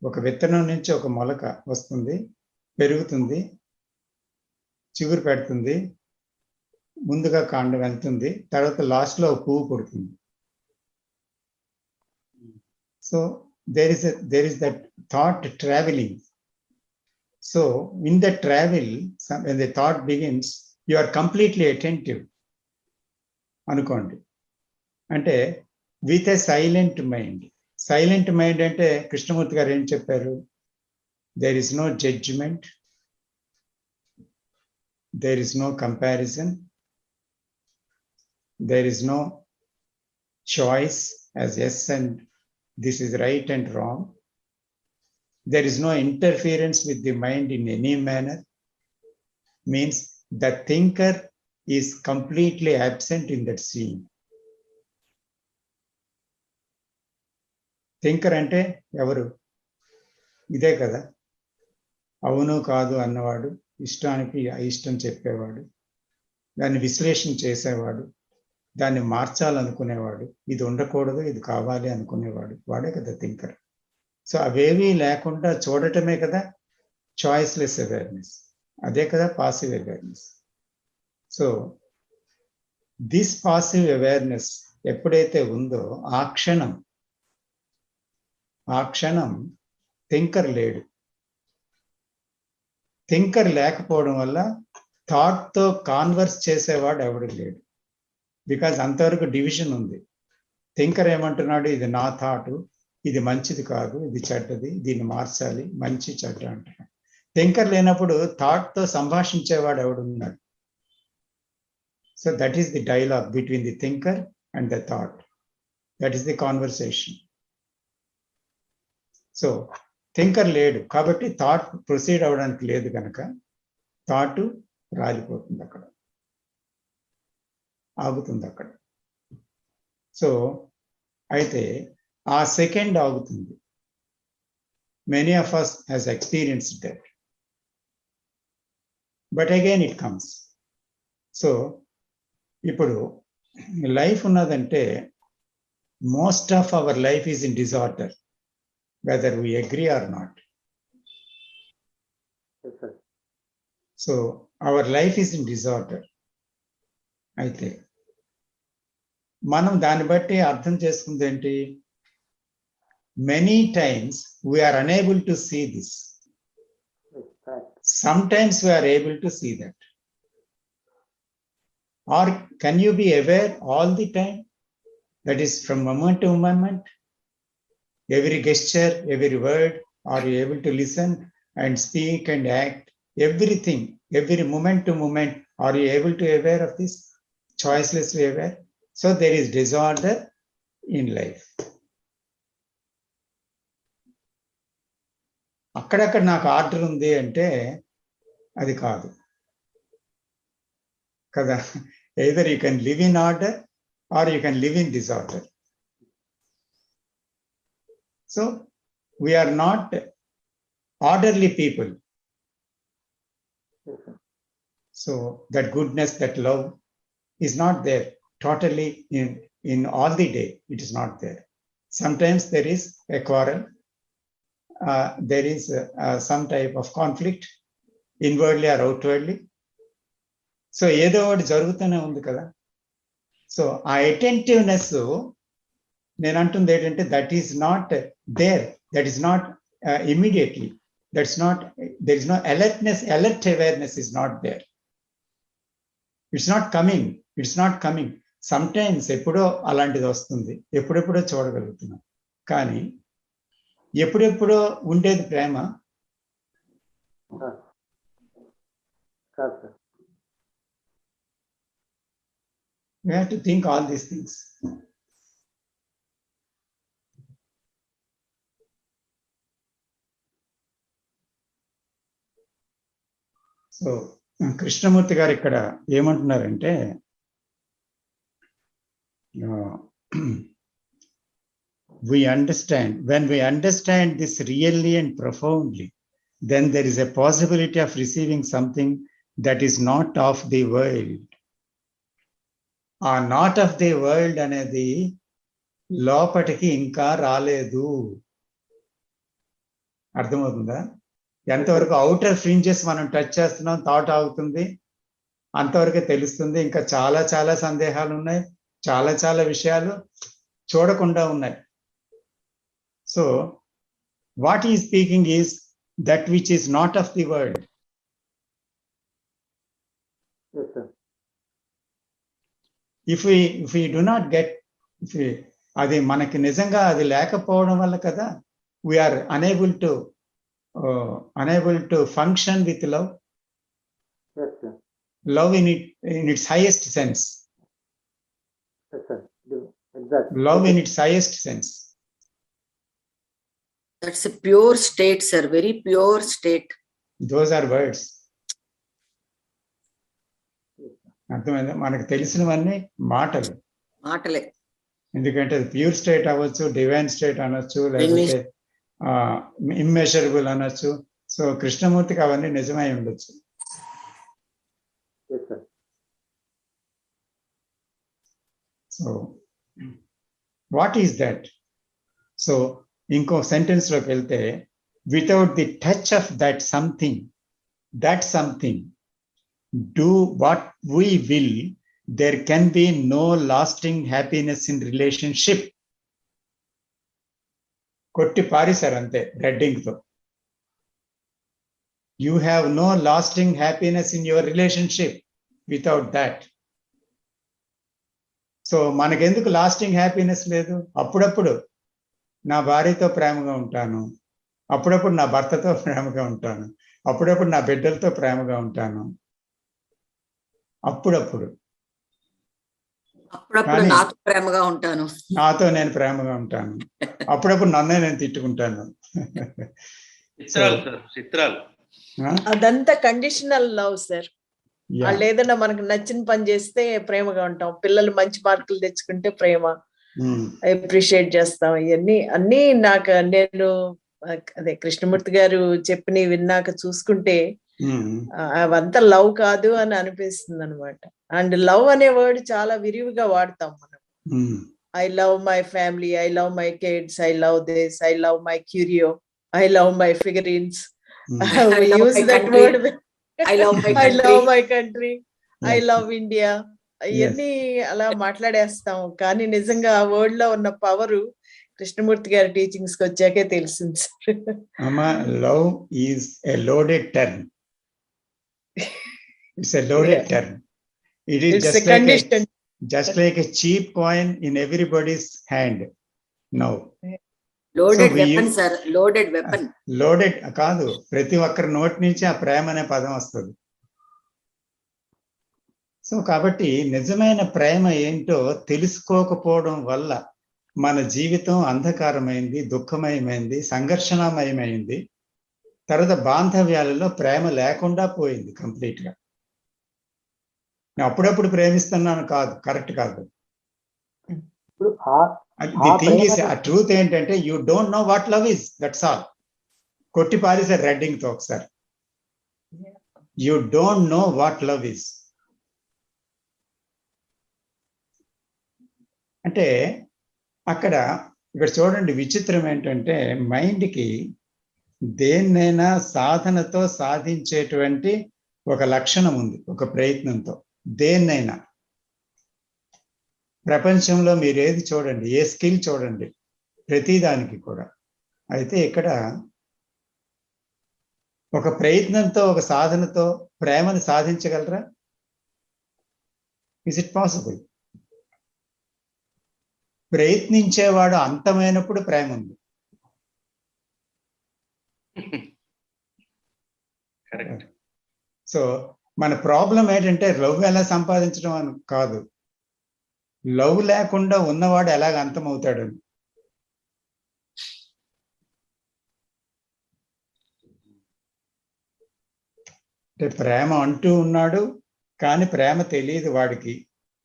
A: ఒక విత్తనం నుంచి ఒక మొలక వస్తుంది, పెరుగుతుంది, చిగురు పెడుతుంది, ముందుగా కాండం వెళ్తుంది, తర్వాత లాస్ట్లో పువ్వు పుడుతుంది. So there is that thought traveling. So in the travel, when the thought begins, you are completely attentive. అనుకోండి, అంటే with a silent mind. Silent mind అంటే కృష్ణమూర్తి గారు ఏం చెప్పారు? There is no judgement, there is no comparison, there is no choice as yes and this is right and wrong. There is no interference with the mind in any manner. Means the thinker is completely absent in that scene. Thinker అంటే ఎవరు? ఇదే కదా, అవును కాదు అన్నవాడు, ఇష్టానికి అయిష్టం చెప్పేవాడు, దాన్ని విశ్లేషణ చేసేవాడు, దాన్ని మార్చాలనుకునేవాడు, ఇది ఉండకూడదు ఇది కావాలి అనుకునేవాడు, వాడే కదా థింకర్. సో అవేమీ లేకుండా చూడటమే కదా చాయిస్లెస్ అవేర్నెస్, అదే కదా passive awareness. So this passive awareness ఎప్పుడైతే ఉందో ఆ క్షణం థింకర్ లేడు. థింకర్ లేకపోవడం వల్ల థాట్తో కాన్వర్స్ చేసేవాడు ఎవడు లేడు. బికాజ్ అంతవరకు డివిజన్ ఉంది. థింకర్ ఏమంటున్నాడు? ఇది నా థాటు, ఇది మంచిది కాదు, ఇది చెడ్డది, దీన్ని మార్చాలి, మంచి చెడ్డ అంటున్నాడు. థింకర్ లేనప్పుడు థాట్తో సంభాషించేవాడు ఎవడున్నాడు? So that is the dialogue between the thinker and the thought. That is the conversation. So thinker లేడు కాబట్టి థాట్ ప్రొసీడ్ అవ్వడానికి లేదు కనుక థాట్ రాలిపోతుంది, అక్కడ ఆగుతుంది అక్కడ. సో అయితే ఆ సెకండ్ ఆగుతుంది. Many of us has experienced that, but again it comes. So ఇప్పుడు లైఫ్ ఉన్నదంటే most of our life is in disorder, whether we agree or not.
C: Yes, sir.
A: So our life is in disorder. అయితే మనం దాన్ని బట్టి అర్థం చేసుకుంది ఏంటి? Many times we are unable to see this,
C: Yes, correct.
A: sometimes we are able to see that. Or can you be aware all the time? That is from moment to moment, every gesture, every word, are you able to listen and speak and act? Everything, every moment to moment, are you able to aware of this? Choicelessly aware. So there is disorder in life. అక్కడక్కడ నాకు order ఉంది అంటే అది కాదు కదా. Either you can live in order or you can live in disorder. So we are not orderly people.
C: Yes, sir.
A: So that goodness, that love is not there totally in all the day. It is not there. Sometimes there is a quarrel. There is some type of conflict, inwardly or outwardly. So ఏదో ఒకటి జరుగుతూనే ఉంది కదా. So ఆ attentiveness నేను అంటుంది ఏంటంటే that is not there, that is not immediately, that's not, there is no alertness, alert awareness is not there. It's not coming, it's not coming. Sometimes ఎప్పుడో అలాంటిది వస్తుంది, ఎప్పుడెప్పుడో చూడగలుగుతున్నాం. కానీ ఎప్పుడెప్పుడో ఉండేది ప్రేమ.
C: Correct. Correct, sir.
A: We have to think all these things. So Krishnamurthy గారు ఇక్కడ ఏమంటున్నారంటే we understand, when we understand this really and profoundly, then there is a possibility of receiving something that is not of the world. ఆ not of the world అనేది లోపటికి ఇంకా రాలేదు. అర్థమవుతుందా? ఎంతవరకు అవుటర్ ఫ్రింజెస్ మనం టచ్ చేస్తున్నాం, థాట్ ఆగుతుంది, అంతవరకే తెలుస్తుంది. ఇంకా చాలా చాలా సందేహాలు ఉన్నాయి, చాలా చాలా విషయాలు చూడకుండా ఉన్నాయి. సో వాట్ ఈ speaking is that which is not of the world.
C: Yes, sir.
A: If we do not get, అది మనకి నిజంగా అది లేకపోవడం వల్ల కదా we are unable to function with love.
C: Yes, sir.
A: Love in its highest sense.
C: Yes, sir. Exactly.
A: Love in its highest sense.
B: That's a pure state, sir, very pure state.
A: Those are words. అర్థమైందా? మనకు తెలిసినవన్నీ మాటలు,
B: మాటలే.
A: ఎందుకంటే అది pure state అవ్వచ్చు, divine state అనొచ్చు, లేకపోతే immeasurable అనొచ్చు. సో కృష్ణమూర్తికి అవన్నీ నిజమై ఉండొచ్చు.
C: Yes, sir.
A: So what is that? So ఇంకో సెంటెన్స్ లోకి వెళ్తే, without the touch of that something, do what we will, there can be no lasting happiness in relationship. కొట్టి పారిసారు అంతే రెడ్డింగ్ తో. You have no lasting happiness in your relationship without that. So మనకెందుకు lasting happiness లేదు? అప్పుడప్పుడు నా భార్యతో ప్రేమగా ఉంటాను, అప్పుడప్పుడు నా భర్తతో ప్రేమగా ఉంటాను, అప్పుడప్పుడు నా బిడ్డలతో ప్రేమగా ఉంటాను, అప్పుడప్పుడు.
B: అప్పుడప్పుడు
A: కానీ-
B: నాతో ప్రేమగా ఉంటాను.
A: నాతో నేను ప్రేమగా ఉంటాను, అప్పుడప్పుడు నన్నే నేను తిట్టుకుంటాను.
D: చిత్రాలు సార్, చిత్రాలు.
E: అదంతా కండిషనల్ లవ్ సార్.
A: Yeah.
E: వాళ్ళు ఏదైనా మనకు నచ్చిన పని చేస్తే ప్రేమగా ఉంటాం, పిల్లలు మంచి మార్కులు తెచ్చుకుంటే ప్రేమ,
A: Mm.
E: అప్రిషియేట్ చేస్తాం. ఇవన్నీ అన్నీ నేను అదే కృష్ణమూర్తి గారు చెప్పిన విన్నాక చూసుకుంటే
A: Mm.
E: అవంతా లవ్ కాదు అని అనిపిస్తుంది అనమాట. అండ్ లవ్ అనే వర్డ్ చాలా విరివిగా వాడతాం మనం.
A: Mm.
E: I love my family, I love my kids, I love this, I love my curio, I love my figurines.
B: I love
E: use
B: my
E: that
B: country.
E: Word.
B: I love my
E: I
B: country.
E: Love my country, I
A: Yes.
E: Love India. ఇవన్నీ అలా మాట్లాడేస్తాం, కానీ నిజంగా ఆ word లో ఉన్న power Krishnamurthy గారి teachings కి వచ్చాకే తెలిసింది sir.
A: Amma, love is a loaded term. It's a loaded
E: Yeah.
A: term. It is
E: It's a
A: just like
E: condition.
A: just like a cheap coin in everybody's hand now.
B: Loaded
A: So we
B: weapon
A: use-
B: sir, loaded weapon.
A: Loaded కాదు, ప్రతి ఒక్కరి నోటి నుంచి ఆ ప్రేమ అనే పదం వస్తుంది. So కాబట్టి నిజమైన ప్రేమ ఏంటో తెలుసుకోకపోవడం వల్ల మన జీవితం అంధకారమైంది, దుఃఖమయమైంది, సంఘర్షణమయమైంది. తర్వాత బాంధవ్యాలలో ప్రేమ లేకుండా పోయింది కంప్లీట్ గా. నేను అప్పుడప్పుడు ప్రేమిస్తున్నాను కాదు, కరెక్ట్ కాదు.
C: ఇప్పుడు
A: ది థింగ్ ఈస్, ఆ ట్రూత్ ఏంటంటే you don't know what love is, that's all. కొట్టి పారేసారు రెడ్డింగ్ తో ఒకసారి. You don't know what love is అంటే అక్కడ ఇక్కడ చూడండి, విచిత్రం ఏంటంటే మైండ్కి దేన్నైనా సాధనతో సాధించేటువంటి ఒక లక్షణం ఉంది, ఒక ప్రయత్నంతో. దేన్నైనా ప్రపంచంలో మీరు ఏది చూడండి, ఏ స్కిల్ చూడండి, ప్రతిదానికి కూడా. అయితే ఇక్కడ ఒక ప్రయత్నంతో, ఒక సాధనతో ప్రేమను సాధించగలరా? Is it possible? ప్రయత్నించేవాడు అంతమైనప్పుడు ప్రేమ ఉంది.
D: కరెక్ట్.
A: సో మన ప్రాబ్లం ఏంటంటే లవ్ ఎలా సంపాదించడం అని కాదు, లవ్ లేకుండా ఉన్నవాడు ఎలాగ అంతమవుతాడు. అంటే ప్రేమ అంటూ ఉన్నాడు, కానీ ప్రేమ తెలియదు వాడికి.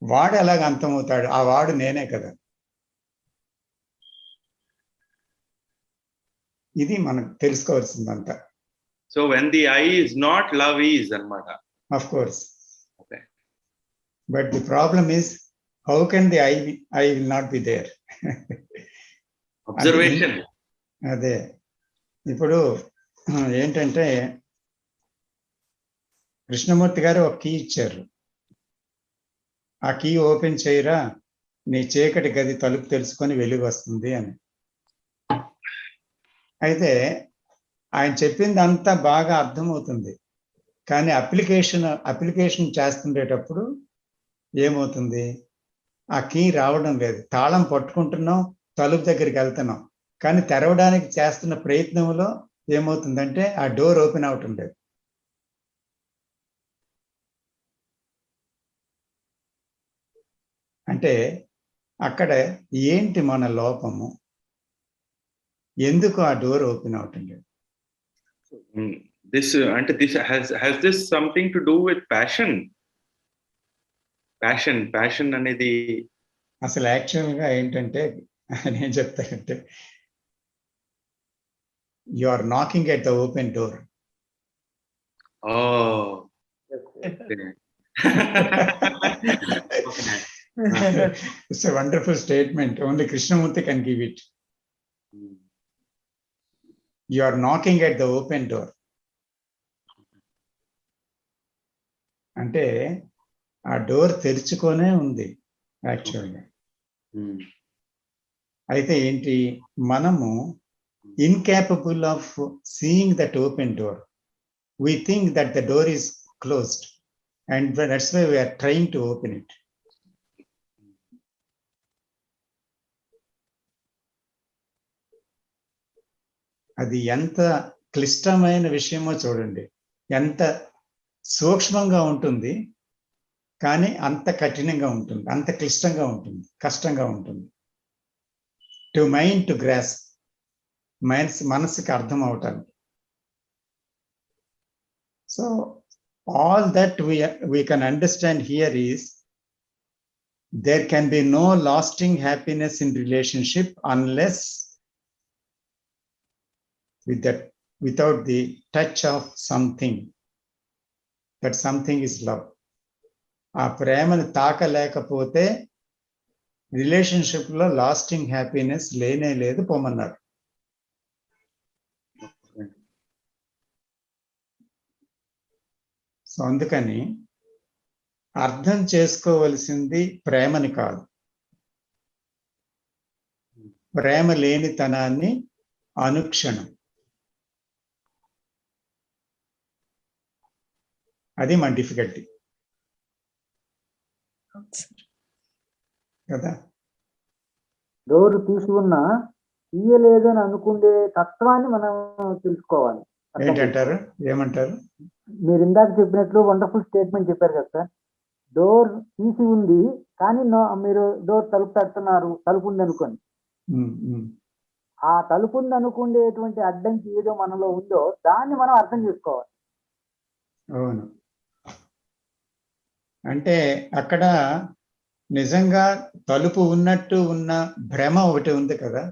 A: వాడు ఎలాగ అంతమవుతాడు? ఆ వాడు నేనే కదా. ఇది మనం తెలుసుకోవాల్సిందంతా.
D: So when the I is not, love is అన్నమాట.
A: Of course.
D: Okay.
A: But the problem is, how can the I will not be there?
D: Observation.
A: అదే ఇప్పుడు ఏంటంటే కృష్ణమూర్తి గారు ఒక కీ ఇచ్చారు. ఆ కీ ఓపెన్ చేయరా, నీ చీకటి గది తలుపు తెలుసుకొని వెలుగు వస్తుంది అని. అయితే ఆయన చెప్పింది అంతా బాగా అర్థమవుతుంది, కానీ అప్లికేషన్ చేస్తుండేటప్పుడు ఏమవుతుంది? ఆ కీ రావడం లేదు. తాళం పట్టుకుంటున్నాం, తలుపు దగ్గరికి వెళ్తున్నాం, కానీ తెరవడానికి చేస్తున్న ప్రయత్నంలో ఏమవుతుందంటే ఆ డోర్ ఓపెన్ అవటం లేదు. అంటే అక్కడ ఏంటి మన లోపము? ఎందుకు ఆ డోర్ ఓపెన్ అవటం లేదు?
D: This అంటే has this something to do with passion? Passion అనేది
A: అసలు యాక్చువల్గా ఏంటంటే నేను చెప్తానంటే, you are knocking at the open door. It's a wonderful statement. Only Krishnamurti can give it. You are knocking at the open door. అంటే ఆ door తెరుచుకొనే ఉంది యాక్చువల్గా. అయితే ఏంటి, మనము incapable of seeing that open door. We think that the door is closed, and that's why we are trying to open it. అది ఎంత క్లిష్టమైన విషయమో చూడండి, ఎంత సూక్ష్మంగా ఉంటుంది, కానీ అంత కఠినంగా ఉంటుంది, అంత క్లిష్టంగా ఉంటుంది, కష్టంగా ఉంటుంది. టు మైండ్ టు గ్రాస్, మనసుకి అర్థం అవటానికి. So all that we can understand here is there can be no lasting happiness in relationship unless without the touch of something. That something is love. ఆ ప్రేమను తాకలేకపోతే రిలేషన్షిప్ లో lasting happiness లేనే లేదు పొమ్మన్నారు. So అందుకని అర్థం చేసుకోవలసింది ప్రేమని కాదు, ప్రేమ లేనితనాన్ని అనుక్షణం. అది మా డిఫికల్టీ కదా.
C: డోర్ తీసి ఉన్నా తీయలేదు అని అనుకునే తత్వాన్ని మనం తెలుసుకోవాలి.
A: ఏంటంటారు, ఏమంటారు?
C: మీరు ఇందాక చెప్పినట్లు వండర్ఫుల్ స్టేట్మెంట్ చెప్పారు కదా సార్. డోర్ తీసి ఉంది కానీ మీరు డోర్ తలుపు తడుతున్నారు, తలుపు ఉంది అనుకోండి. ఆ తలుపు ఉంది అనుకునేటువంటి అడ్డంకి ఏదో మనలో ఉందో దాన్ని మనం అర్థం చేసుకోవాలి.
A: అవును, అంటే అక్కడ నిజంగా తలుపు ఉన్నట్టు ఉన్న భ్రమ ఒకటి ఉంది కదా,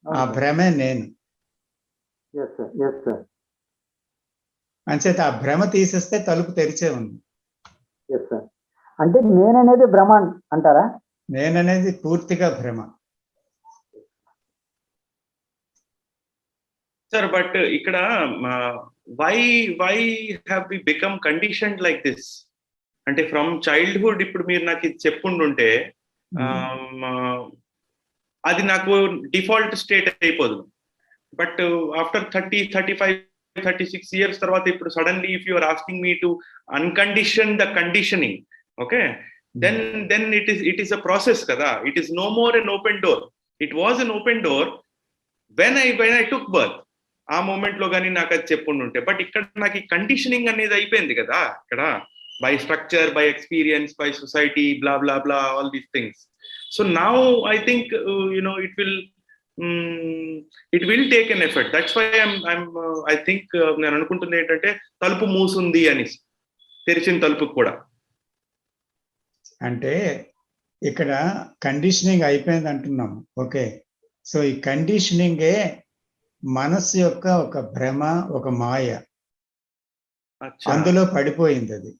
A: ఆ భ్రమే నేను. అంచేత ఆ భ్రమ తీసేస్తే తలుపు తెరిచే ఉంది.
C: అంటే నేననేది భ్రమ అంటారా?
A: నేననేది పూర్తిగా భ్రమ.
D: సార్ బట్ ఇక్కడ why have we become conditioned like this? అంటే ఫ్రమ్ చైల్డ్హుడ్ ఇప్పుడు మీరు నాకు ఇది చెప్పుండుంటే అది నాకు డిఫాల్ట్ స్టేట్ అయిపోదు. బట్ ఆఫ్టర్ 35-36 years తర్వాత ఇప్పుడు suddenly if you are asking me to uncondition the conditioning, okay, then it is a process కదా. It is no more an open door. It was an open door when I took birth. ఆ moment లో కానీ నాకు అది చెప్పుండుంటే. But ఇక్కడ నాకు ఈ conditioning అనేది అయిపోయింది కదా ఇక్కడ, by structure, by experience, by society, blah blah blah, all these things. So now I think it will take an effort. That's why I think నేను అనుకుంటుంది ఏంటంటే తలుపు మూసుంది అని, తెరిచిన తలుపు కూడా.
A: అంటే ఇక్కడ కండిషనింగ్ అయిపోయింది అంటున్నాం, ఓకే. సో ఈ కండిషనింగే మనస్సు యొక్క ఒక భ్రమ, ఒక మాయ, అందులో పడిపోయింది అది.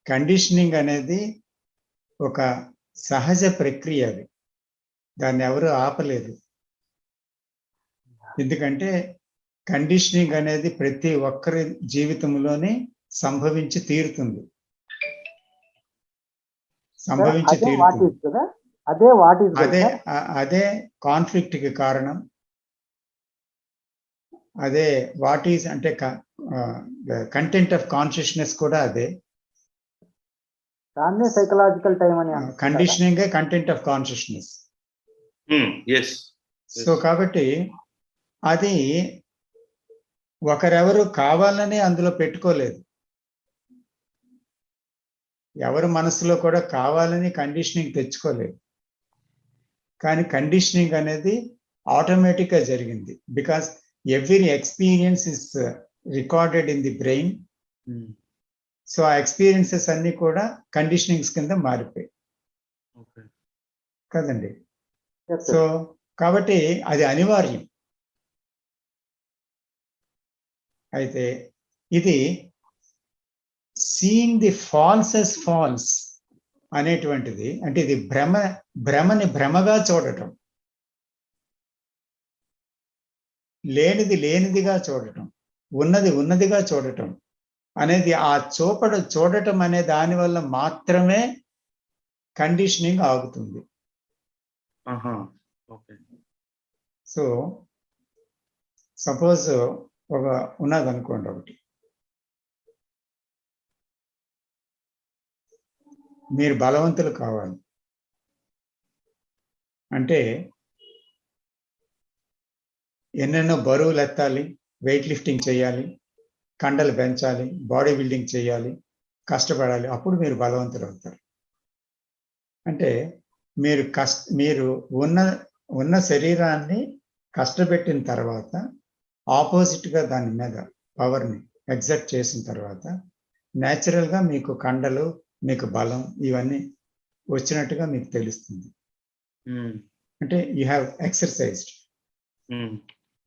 A: కండిషనింగ్ అనేది ఒక సహజ ప్రక్రియ, అది దాన్ని ఎవరు ఆపలేదు. ఎందుకంటే కండిషనింగ్ అనేది ప్రతి ఒక్కరి జీవితంలోనే సంభవించి తీరుతుంది, అదే కాన్ఫ్లిక్ట్ కి కారణం. అదే వాట్ ఈజ్ అంటే కంటెంట్ ఆఫ్ కాన్షియస్నెస్ కూడా అదే.
C: సైకలాజికల్ టైం అని
A: conditioning content of consciousness. So కాబట్టి అది ఒకరెవరు కావాలని అందులో పెట్టుకోలేదు, ఎవరు మనసులో కూడా కావాలని కండిషనింగ్ తెచ్చుకోలేదు. కానీ కండిషనింగ్ అనేది ఆటోమేటిక్ గా జరిగింది. Because every experience is recorded in the brain. So ఆ ఎక్స్పీరియన్సెస్ అన్ని కూడా కండిషనింగ్స్ కింద మారిపోయాయి కదండి. సో కాబట్టి అది అనివార్యం. అయితే ఇది seeing the false as falls అనేటువంటిది, అంటే ఇది భ్రమని భ్రమగా చూడటం, లేనిది లేనిదిగా చూడటం, ఉన్నది ఉన్నదిగా చూడటం అనేది, ఆ చూడటం అనే దాని వల్ల మాత్రమే కండిషనింగ్ ఆగుతుంది. సో సపోజ్ ఉన్నది అనుకోండి, ఒకటి మీరు బలవంతులు కావాలి అంటే ఎన్నెన్నో బరువులు ఎత్తాలి, వెయిట్ లిఫ్టింగ్ చేయాలి, కండలు పెంచాలి, బాడీ బిల్డింగ్ చేయాలి, కష్టపడాలి, అప్పుడు మీరు బలవంతులు అవుతారు. అంటే మీరు ఉన్న శరీరాన్ని కష్టపెట్టిన తర్వాత ఆపోజిట్గా దాని మీద పవర్ని ఎగ్జర్ట్ చేసిన తర్వాత న్యాచురల్గా మీకు కండలు, మీకు బలం ఇవన్నీ వచ్చినట్టుగా మీకు తెలుస్తుంది. అంటే యూ హ్యావ్ ఎక్సర్సైజ్డ్.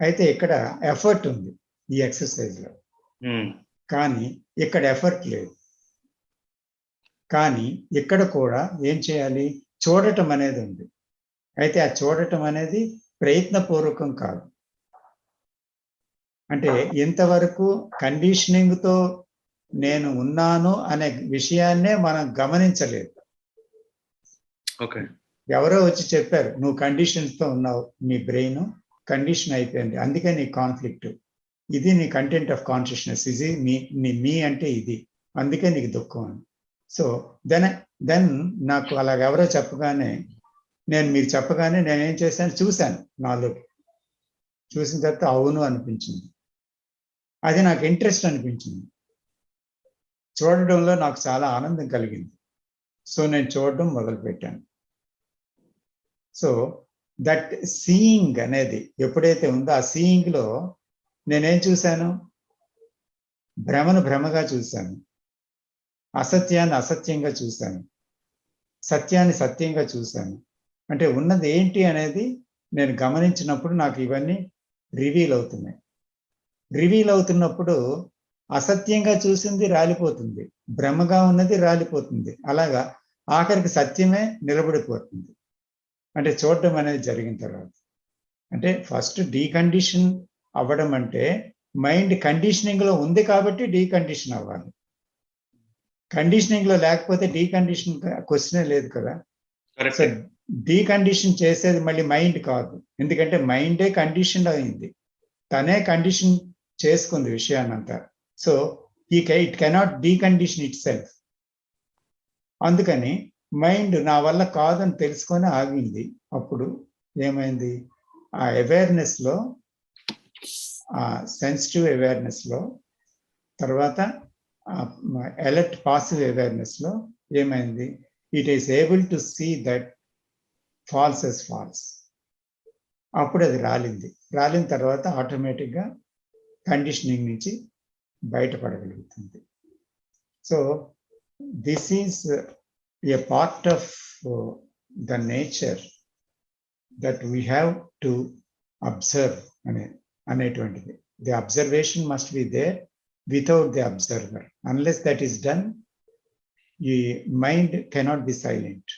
A: అయితే ఇక్కడ ఎఫర్ట్ ఉంది ఈ ఎక్సర్సైజ్లో, కానీ ఇక్కడ ఎఫర్ట్ లేదు. కానీ ఇక్కడ కూడా ఏం చేయాలి, చూడటం అనేది ఉంది. అయితే ఆ చూడటం అనేది ప్రయత్నపూర్వకం కాదు. అంటే ఇంతవరకు కండిషనింగ్తో నేను ఉన్నాను అనే విషయాన్నే మనం గమనించలేదు.
D: ఓకే,
A: ఎవరో వచ్చి చెప్పారు, నువ్వు కండిషన్స్తో ఉన్నావు, నీ బ్రెయిన్ కండిషన్ అయిపోయింది, అందుకే నీ కాన్ఫ్లిక్ట్, ఇది నీ కంటెంట్ ఆఫ్ కాన్షియస్నెస్, ఇది మీ అంటే ఇది, అందుకే నీకు దుఃఖం అని. సో దెన్ నాకు అలాగ ఎవరో చెప్పగానే, మీరు చెప్పగానే నేనేం చేశాను, చూశాను, నాలోకి చూసిన తర్వాత అవును అనిపించింది. అది నాకు ఇంట్రెస్ట్ అనిపించింది. చూడడంలో నాకు చాలా ఆనందం కలిగింది. సో నేను చూడడం మొదలుపెట్టాను. సో దట్ సీయింగ్ అనేది ఎప్పుడైతే ఉందో, ఆ సీయింగ్లో నేనేం చూశాను, భ్రమను భ్రమగా చూశాను, అసత్యాన్ని అసత్యంగా చూశాను, సత్యాన్ని సత్యంగా చూశాను. అంటే ఉన్నది ఏంటి అనేది నేను గమనించినప్పుడు నాకు ఇవన్నీ రివీల్ అవుతున్నాయి. రివీల్ అవుతున్నప్పుడు అసత్యంగా చూసింది రాలిపోతుంది, భ్రమగా ఉన్నది రాలిపోతుంది, అలాగా ఆఖరికి సత్యమే నిలబడిపోతుంది. అంటే చూడడం అనేది జరిగిన తర్వాత, అంటే ఫస్ట్ డీకండిషన్ అవ్వడం అంటే మైండ్ కండిషనింగ్లో ఉంది కాబట్టి డీకండిషన్ అవ్వాలి. కండిషనింగ్లో లేకపోతే డీకండిషన్ క్వశ్చనే లేదు కదా. సో డీకండిషన్ చేసేది మళ్ళీ మైండ్ కాదు, ఎందుకంటే మైండే కండిషన్ అయింది, తనే కండిషన్ చేసుకుంది విషయాన్నంతా. So it cannot decondition itself. అందుకని మైండ్ నా వల్ల కాదని తెలుసుకొని ఆగింది. అప్పుడు ఏమైంది, ఆ అవేర్నెస్లో, ఆ సెన్సిటివ్ అవేర్నెస్లో, తర్వాత అలర్ట్ పాసివ్ అవేర్నెస్లో ఏమైంది, it is able to see that false as false. అప్పుడు అది రాలిన తర్వాత ఆటోమేటిక్గా కండిషనింగ్ నుంచి బయటపడగలుగుతుంది. So this is a part of the nature that we have to observe అనేటువంటిది. The observation must be there without the observer. Unless that is done, ఈ mind cannot be silent.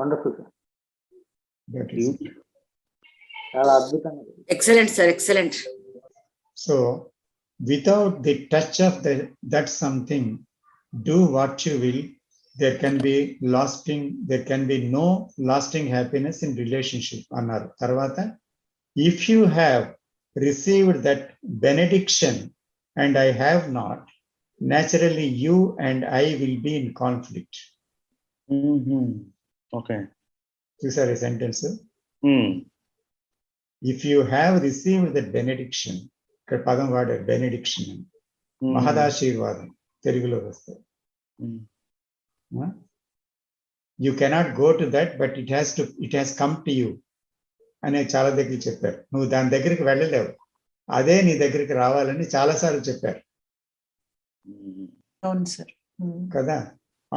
C: Wonderful sir,
A: That is it.
C: చాలా అద్భుతంగా.
B: Excellent sir, excellent.
A: So without the touch of that something, do what you will, there can be no lasting happiness in relationship అన్నారు. తర్వాత if you have received that benediction and I have not, naturally you and I will be in conflict.
D: Okay,
A: చూసారు ఈ sentence. If you have received that benediction, ఇక్కడ పదం వాడారు బెనెడిక్షన్ అని, మహదాశీర్వాదం తెలుగులో వస్తాయి. You cannot go to that but it has come to you అనే చాలా దగ్గర చెప్పారు. నువ్వు దాని దగ్గరికి వెళ్ళలేవు, అదే నీ దగ్గరికి రావాలని చాలాసార్లు చెప్పారు
E: అవును సార్.
A: కదా.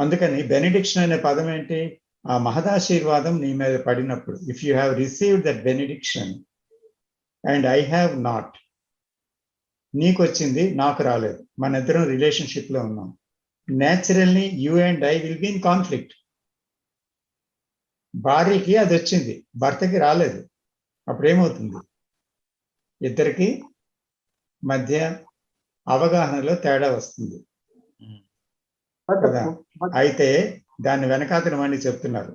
A: అందుకని బెనెడిక్షన్ అనే పదం ఏంటి, ఆ మహదాశీర్వాదం నీ మీద పడినప్పుడు, if you have received that benediction and I have not, నీకు వచ్చింది నాకు రాలేదు, మన ఇద్దరం రిలేషన్షిప్లో ఉన్నాం, naturally you and I will be in conflict. భార్యకి అది వచ్చింది, భర్తకి రాలేదు, అప్పుడు ఏమవుతుంది, ఇద్దరికి మధ్య అవగాహనలో తేడా వస్తుంది కదా. అయితే దాన్ని వెనకాతల మళ్ళీ చెప్తున్నారు,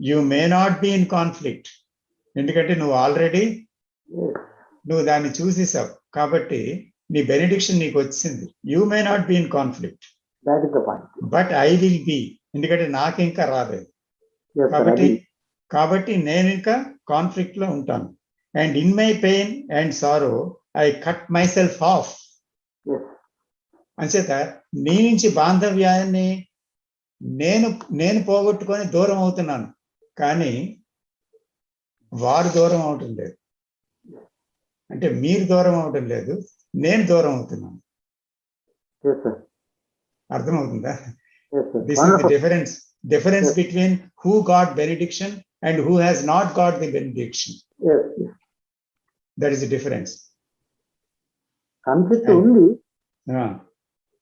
A: you may not be in conflict, ఎందుకంటే నువ్వు దాన్ని చూసేసావు కాబట్టి నీ బెనిడిక్షన్ నీకు వచ్చింది. You may not be in conflict but I will B, ఎందుకంటే నాకు ఇంకా రాలేదు కాబట్టి నేను ఇంకా కాన్ఫ్లిక్ట్ లో ఉంటాను. And in my pain and sorrow I cut my self of.
C: Yes.
A: అంచేత నీ నుంచి బాంధవ్యాన్ని నేను పోగొట్టుకొని దూరం అవుతున్నాను, కానీ వారు దూరం అవటం లేదు. అంటే మీరు దూరం అవటం లేదు, నేను దూరం అవుతున్నాను.
C: Yes, sir.
A: అర్థమవుతుందా?
C: Yes, sir.
A: This is the
C: Wonderful.
A: difference
C: Yes.
A: between who got benediction and who has not got the benediction.
C: Yes, yes.
A: That is the difference.
C: Conflict
A: And-
C: ఉంది,
A: Ah.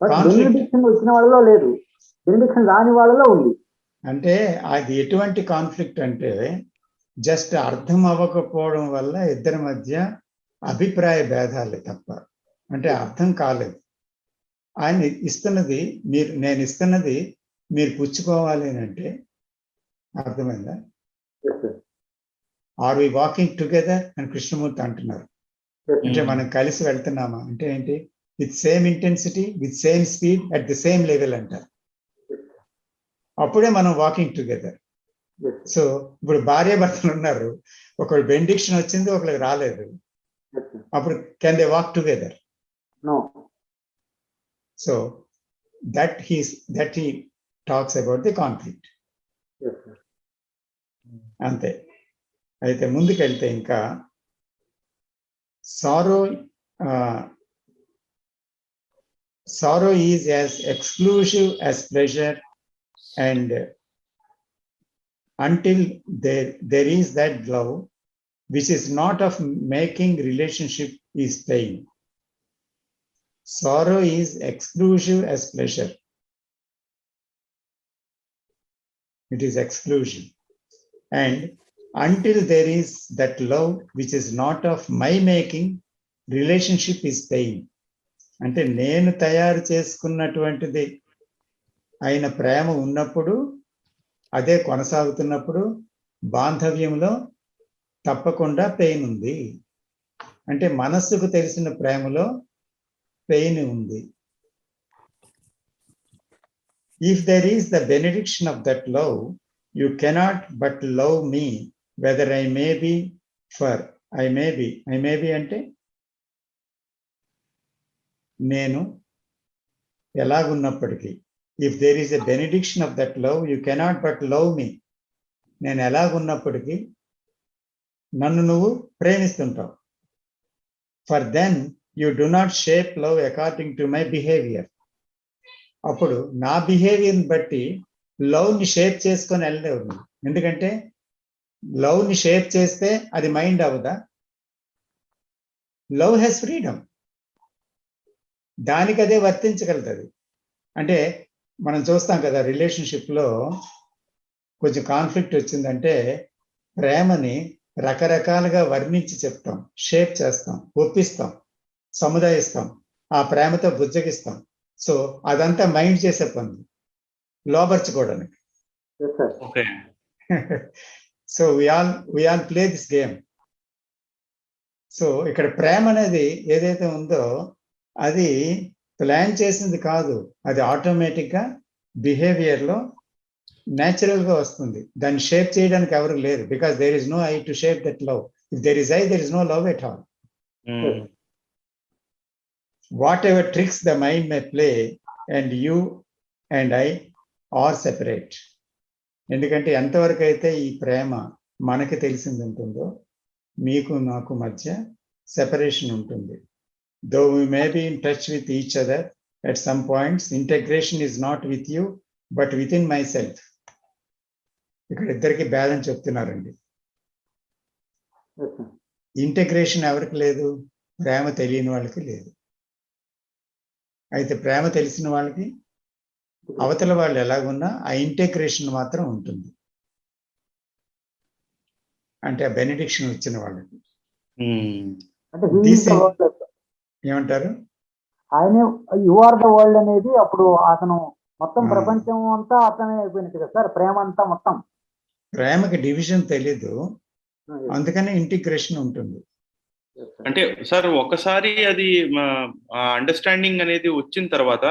C: But
A: Conflict.
C: బెనిడిక్షన్ వచ్చిన వాళ్ళలో లేదు, benediction రాని వాళ్ళలో ఉంది.
A: అంటే అది ఎటువంటి కాన్ఫ్లిక్ట్ అంటే జస్ట్ అర్థం అవ్వకపోవడం వల్ల ఇద్దరి మధ్య అభిప్రాయ భేదాలే తప్ప, అంటే అర్థం కాలేదు. ఆయన ఇస్తున్నది నేను ఇస్తున్నది మీరు పుచ్చుకోవాలి అని అంటే అర్థమైందా?
C: Yes, sir.
A: Are we walking together అని కృష్ణమూర్తి అంటున్నారు.
C: Yes, sir.
A: అంటే మనం కలిసి వెళ్తున్నామా అంటే ఏంటి? With same intensity, with same speed, at the same level అంటారు. అప్పుడే మనం walking together.
C: Yes, sir.
A: So ఇప్పుడు భార్య భర్తలు ఉన్నారు, ఒకరు బెనిడిక్షన్ వచ్చింది, ఒకరికి రాలేదు.
C: Yes, sir.
A: అప్పుడు can they walk together?
C: No.
A: So that he talks about the conflict.
C: Yes, sir.
A: అంతే. అయితే ముందుకెళ్తే ఇంకా sorrow is as exclusive as pleasure, and until there is that love which is not of making relationship is pain. Sorrow is exclusive as pleasure. It is exclusion. And until there is that love which is not of my making, relationship is pain. అంటే నేను తయారు చేసుకున్నటువంటిది అయిన ప్రేమ ఉన్నప్పుడు, అదే కొనసాగుతున్నప్పుడు బాంధవ్యంలో తప్పకుండా pain ఉంది. అంటే మనస్సుకు తెలిసిన ప్రేమలో పెయిన్ ఉంది. If there is the benediction of that love, you cannot but love me, whether I may be అంటే నేను ఎలాగున్నప్పటికీ. If there is a benediction of that love, you cannot but love me. నేను ఎలాగున్నప్పటికీ నన్ను నువ్వు ప్రేమిస్తుంటావు. For then you do not shape love according to my behavior. అప్పుడు నా బిహేవియర్ని బట్టి లవ్ని shape చేసుకొని వెళ్ళలేవు నువ్వు. ఎందుకంటే లవ్ని షేప్ చేస్తే అది మైండ్ అవ్వదా? లవ్ హ్యాస్ ఫ్రీడమ్, దానికి అదే వర్తించగలుగుతుంది. అంటే మనం చూస్తాం కదా, రిలేషన్షిప్లో కొంచెం కాన్ఫ్లిక్ట్ వచ్చిందంటే ప్రేమని రకరకాలుగా వర్ణించి చెప్తాం, షేప్ చేస్తాం, ఒప్పిస్తాం, సముదాయిస్తాం, ఆ ప్రేమతో బుజ్జగిస్తాం. సో అదంతా మైండ్ చేసే పని, లోపర్చుకోవడానికి.
C: Yes, sir.
D: Okay.
A: So we all play this game. So ఇక్కడ ప్రేమ అనేది ఏదైతే ఉందో అది ప్లాన్ చేసింది కాదు, అది ఆటోమేటిక్గా బిహేవియర్లో న్యాచురల్గా వస్తుంది. దాన్ని షేప్ చేయడానికి ఎవరు లేరు, because there is no I to shape that love. If there is I, there is no love at all. Whatever tricks the mind may play, and you and I are separate. ఎందుకంటే ఎంతవరకు అయితే ఈ ప్రేమ మనకి తెలిసింది ఉంటుందో, మీకు నాకు మధ్య సెపరేషన్ ఉంటుంది. Though we may be in touch with each other at some points, integration is not with you but within myself. ఇక్కడ ఇద్దరికి బ్యాలెన్స్ చెప్తున్నారండి.
C: Yes, sir.
A: ఇంటగ్రేషన్ ఎవరికి లేదు? ప్రేమ తెలియని వాళ్ళకి లేదు. అయితే ప్రేమ తెలిసిన వాళ్ళకి అవతల వాళ్ళు ఎలాగున్నా ఆ ఇంటగ్రేషన్ మాత్రం ఉంటుంది. అంటే ఆ బెనిడిక్షన్ వచ్చిన వాళ్ళకి.
C: అంటే he is
A: This
C: the
A: is-
C: world, sir.
A: ఏమంటారు?
C: ఆయనే యు ఆర్ ద వరల్డ్ అనేది అప్పుడు అతను మొత్తం
A: Hmm.
C: ప్రపంచం అంతా అతనే అయిపోయినట్టు కదా సార్, ప్రేమ అంతా మొత్తం.
A: ప్రేమకి డివిజన్ తెలీదు,
C: Yes,
A: అందుకనే ఇంటిగ్రేషన్ ఉంటుంది.
C: yes, sir.
D: అంటే సార్ ఒకసారి అది అండర్స్టాండింగ్ అనేది వచ్చిన తర్వాత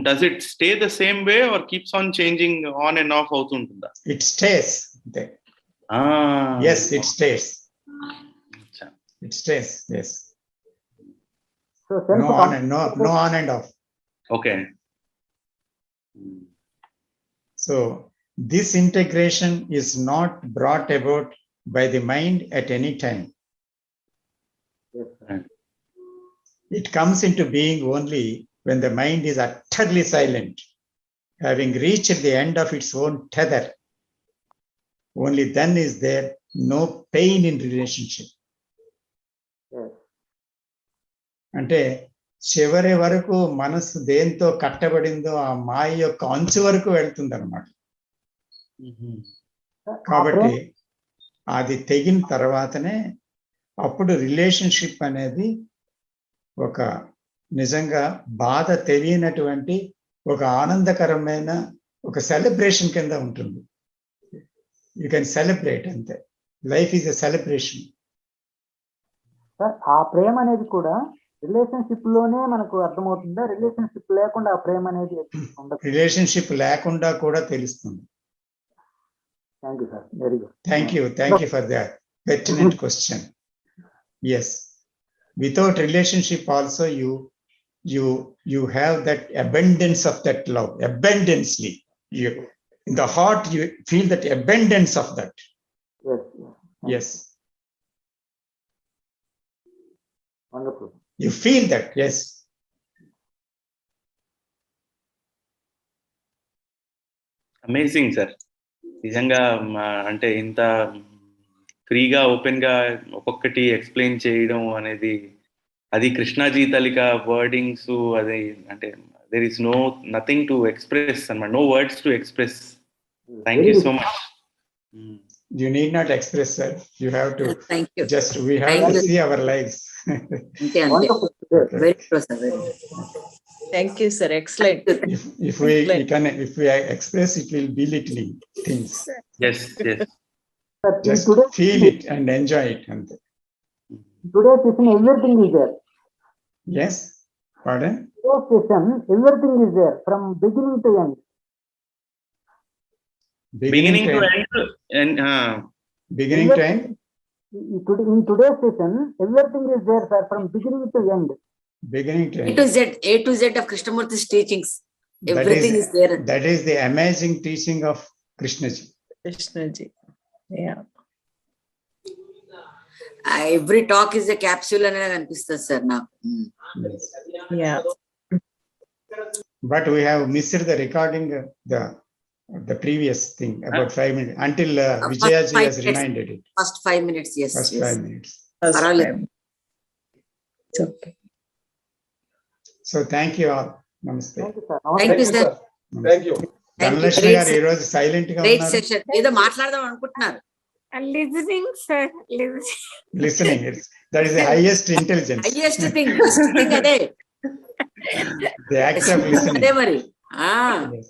D: does it stay the same way or keeps on changing on and off అవుతుంటుందా?
A: ఇట్ స్టేస్ అంతే. Yes, it stays.
D: అచ్చా.
A: It stays. Yes.
C: So self
A: No on and no on and off.
D: ఓకే.
A: So this integration is not brought about by the mind at any time. It comes into being only when the mind is utterly silent, having reached the end of its own tether. Only then is there no pain in relationship. అంటే చివరి వరకు మనసు దేంతో కట్టబడిందో ఆ మాయ యొక్క అంచు వరకు వెళ్తుంది అనమాట. కాబట్టి అది తెగిన తర్వాతనే అప్పుడు రిలేషన్షిప్ అనేది ఒక నిజంగా బాధ తెలియనటువంటి ఒక ఆనందకరమైన ఒక సెలబ్రేషన్ కింద ఉంటుంది. యూ కెన్ సెలబ్రేట్ అంతే. Life is a celebration.
C: Sir ఆ ప్రేమ అనేది కూడా రిలేషన్షిప్ లోనే మనకు అర్థమవుతుందా? రిలేషన్షిప్ లేకుండా ఆ ప్రేమ అనేది ఉండదు?
A: రిలేషన్షిప్ లేకుండా కూడా తెలుస్తుంది.
C: Thank you sir, very good.
A: Thank you for that pertinent question. Yes, without relationship also you have that abundance of that love, abundantly. You in the heart you feel that abundance of that. Yes.
C: Wonderful.
A: You feel that, yes.
D: Amazing sir. నిజంగా అంటే ఇంత ఫ్రీగా open గా ఒక్కొక్కటి explain చేయడం అనేది, అది కృష్ణాజీ తాలూకా wordings, అది అంటే there is nothing to express అన్నమాట, no words to express. Thank you so much.
A: You need not express, sir. You have to
B: Thank you.
A: we have
B: Thank
A: to
B: you.
A: see our lives.
B: అంతే అంతే.
C: Wonderful.
B: Very good sir, very good.
E: Thank you, sir. Excellent.
A: If we express, it will belittling things.
D: Yes yes.
A: Just feel it and enjoy it.
C: Today's session, everything is there.
A: Yes, pardon?
C: Today's session, everything is there from beginning to end.
D: Beginning to end.
A: Beginning to end.
C: In today's session, everything is there, sir, from beginning to end.
A: Beginning to
B: A
A: end.
B: to Z of Krishnamurti's teachings. Everything is there.
A: That is the amazing teaching of Krishnaji.
E: Krishnaji. Yeah.
B: Every talk is a capsule అనేది అనిపిస్తుంది sir నాకు.
A: Yes.
E: Yeah.
A: But we have missed the recording, the previous thing about 5 minutes until Vijayaji
B: 5
A: has
B: minutes.
A: reminded it.
B: First 5 minutes, yes.
A: First
B: yes.
A: 5 minutes.
E: First
B: Parale.
E: time. It's okay.
A: So thank you all. Namaste.
C: Thank you, sir.
B: Thank you, sir.
F: Thank you.
A: Dhanalakshmi గారు ఈ రోజు silent గా
B: Great
A: ఉన్నారు.
B: session. ఏదో మాట్లాడదాం అనుకుంటున్నారు.
G: Listening, sir.
A: Listening. That is the highest intelligence.
B: Highest thing, best thing అదే.
A: The act of listening.
B: అదే మరి.
A: Yes.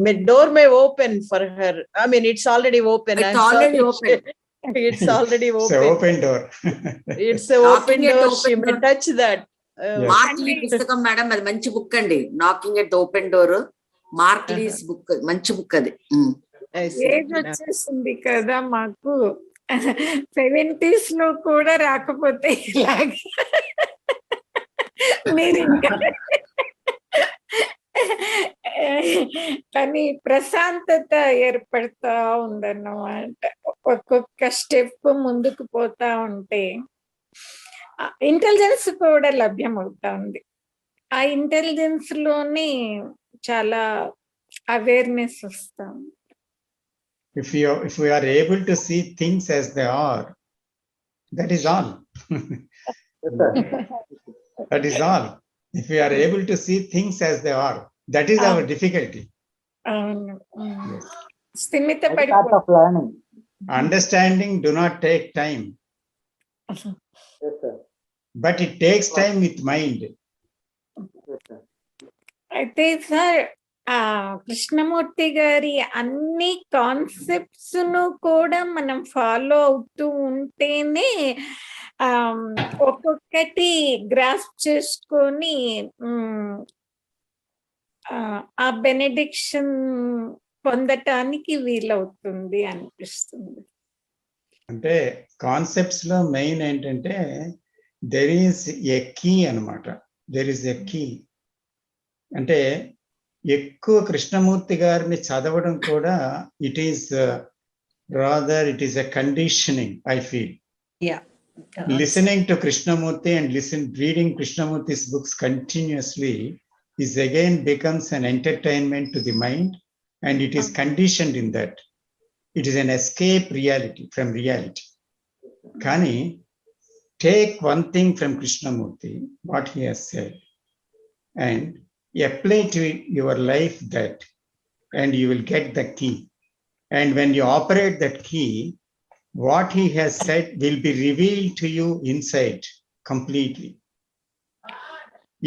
E: The door may open for her. I mean, it's already open.
B: It's
E: I'm
B: already
E: sorry.
B: open.
E: It's already
A: It's an
E: open.
A: open door.
E: It's a open
B: Knocking at
E: door.
B: the
E: She
B: open
E: may
B: door.
E: touch that.
A: Yes.
B: మార్క్లీ పుస్తకం madam, అది మంచి book అండి. Knocking at the open door, మార్క్లీస్ book, మంచి book అది.
E: I see.
G: Age వచ్చేసింది కదా మాకు, 70s లో కూడా రాకపోతే ఇలాగ మీరు ఇంకా కానీ ప్రశాంతత ఏర్పడతా ఉందన్నమాట. ఒక్కొక్క స్టెప్ ముందుకు పోతా ఉంటే ఇంటెలిజెన్స్ కూడా లభ్యం అవుతా ఉంది. ఆ ఇంటెలిజెన్స్ లోని చాలా అవేర్నెస్ వస్తాం.
A: If we are able to see things as they are, that is all.
C: Yes, sir.
A: That is all. If we are able to see things as they are, that is our difficulty.
G: అవును.
A: Yes.
G: స్థిమిత
C: That's part of learning.
A: Understanding do not take time,
C: Yes, sir.
A: but it takes time with mind.
C: Yes, sir.
G: అయితే sir, Krishnamurthy గారి అన్ని concepts ను కూడా మనం follow అవుతూ ఉంటేనే ఒక్కొక్కటి గ్రాస్ప్ చేసుకొని ఆ బెనెడిక్షన్ పొందటానికి వీలవుతుంది అనిపిస్తుంది.
A: అంటే కాన్సెప్ట్స్ లో మెయిన్ ఏంటంటే దెర్ ఈస్ ఎ కీ అనమాట. దెర్ ఈస్ ఎ కీ అంటే ఎక్కువ కృష్ణమూర్తి గారిని చదవడం కూడా it is rather it is a conditioning I feel. Listening to Krishnamurti and reading Krishnamurti's books continuously is again becomes an entertainment to the mind, and it is conditioned in that. It is an escape from reality. Kani, take one thing from Krishnamurti, what he has said, and apply to your life that, and you will get the key. And when you operate that key, what he has said will be revealed to you inside completely.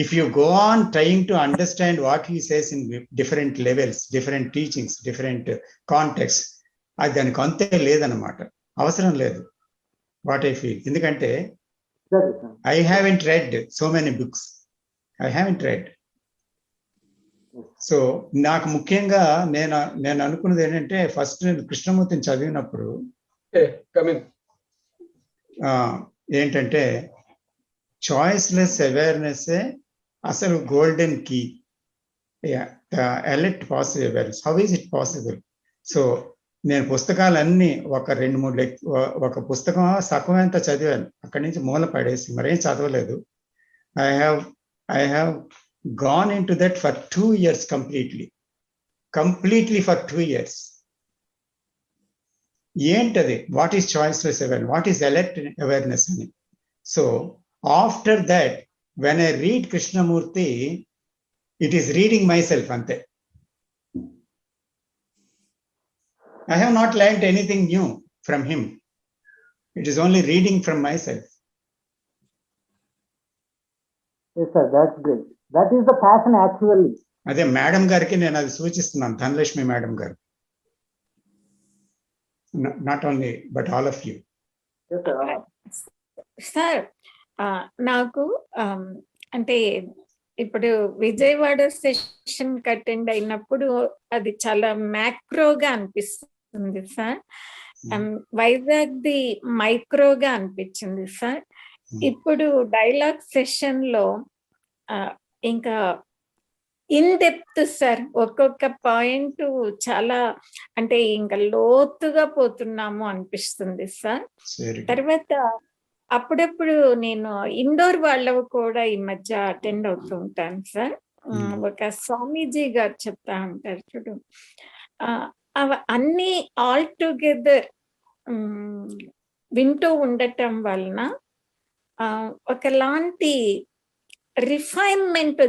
A: If you go on trying to understand what he says in different levels, different teachings, different contexts, అది దానికి అంతే లేదన్నమాట, అవసరం లేదు. What I feel, ఎందుకంటే I haven't red so many books, I haven't red. So నాకు ముఖ్యంగా నేను అనుకున్నది ఏంటంటే, ఫస్ట్ నేను కృష్ణమూర్తిని చదివినప్పుడు ఏంటంటే చాయిస్లెస్ అవేర్నెస్ అసలు golden key, elect possible awareness. How is it possible? So నేను పుస్తకాలన్నీ ఒక 2-3 ఒక పుస్తకం సగం ఎంత చదివాను, అక్కడి నుంచి మూల పడేసి మరేం చదవలేదు. I have gone into that for 2 years completely for 2 years. ఏంటది? What is choiceless awareness, what is elect awareness అని. So after that when I read Krishnamurti, it is reading myself అంతే. I have not learned anything new from him. It is only reading from myself.
C: Yes sir, that's great. That is the passion actually.
A: అదే madam గారికి నేను అది సూచిస్తున్నాను, Dhanalakshmi madam గారు. Not only but all of you.
C: Yes sir.
G: Sir నాకు అంటే ఇప్పుడు Vijayawada session attend అయినప్పుడు అది చాలా మ్యాక్రోగా అనిపిస్తుంది సార్. వైజాగ్ ది మైక్రోగా అనిపించింది సార్. ఇప్పుడు డైలాగ్ సెషన్ లో ఇంకా ఇన్ డెప్త్ సార్, ఒక్కొక్క పాయింట్ చాలా అంటే ఇంకా లోతుగా పోతున్నాము అనిపిస్తుంది సార్. తర్వాత అప్పుడప్పుడు నేను ఇండోర్ వాళ్ళవి కూడా ఈ మధ్య అటెండ్ అవుతూ ఉంటాను సార్. ఒక స్వామీజీ గారు చెప్తా ఉంటారు చూడు, అన్ని ఆల్ టుగెదర్ వింటూ ఉండటం వలన ఒకలాంటి రిఫైన్మెంట్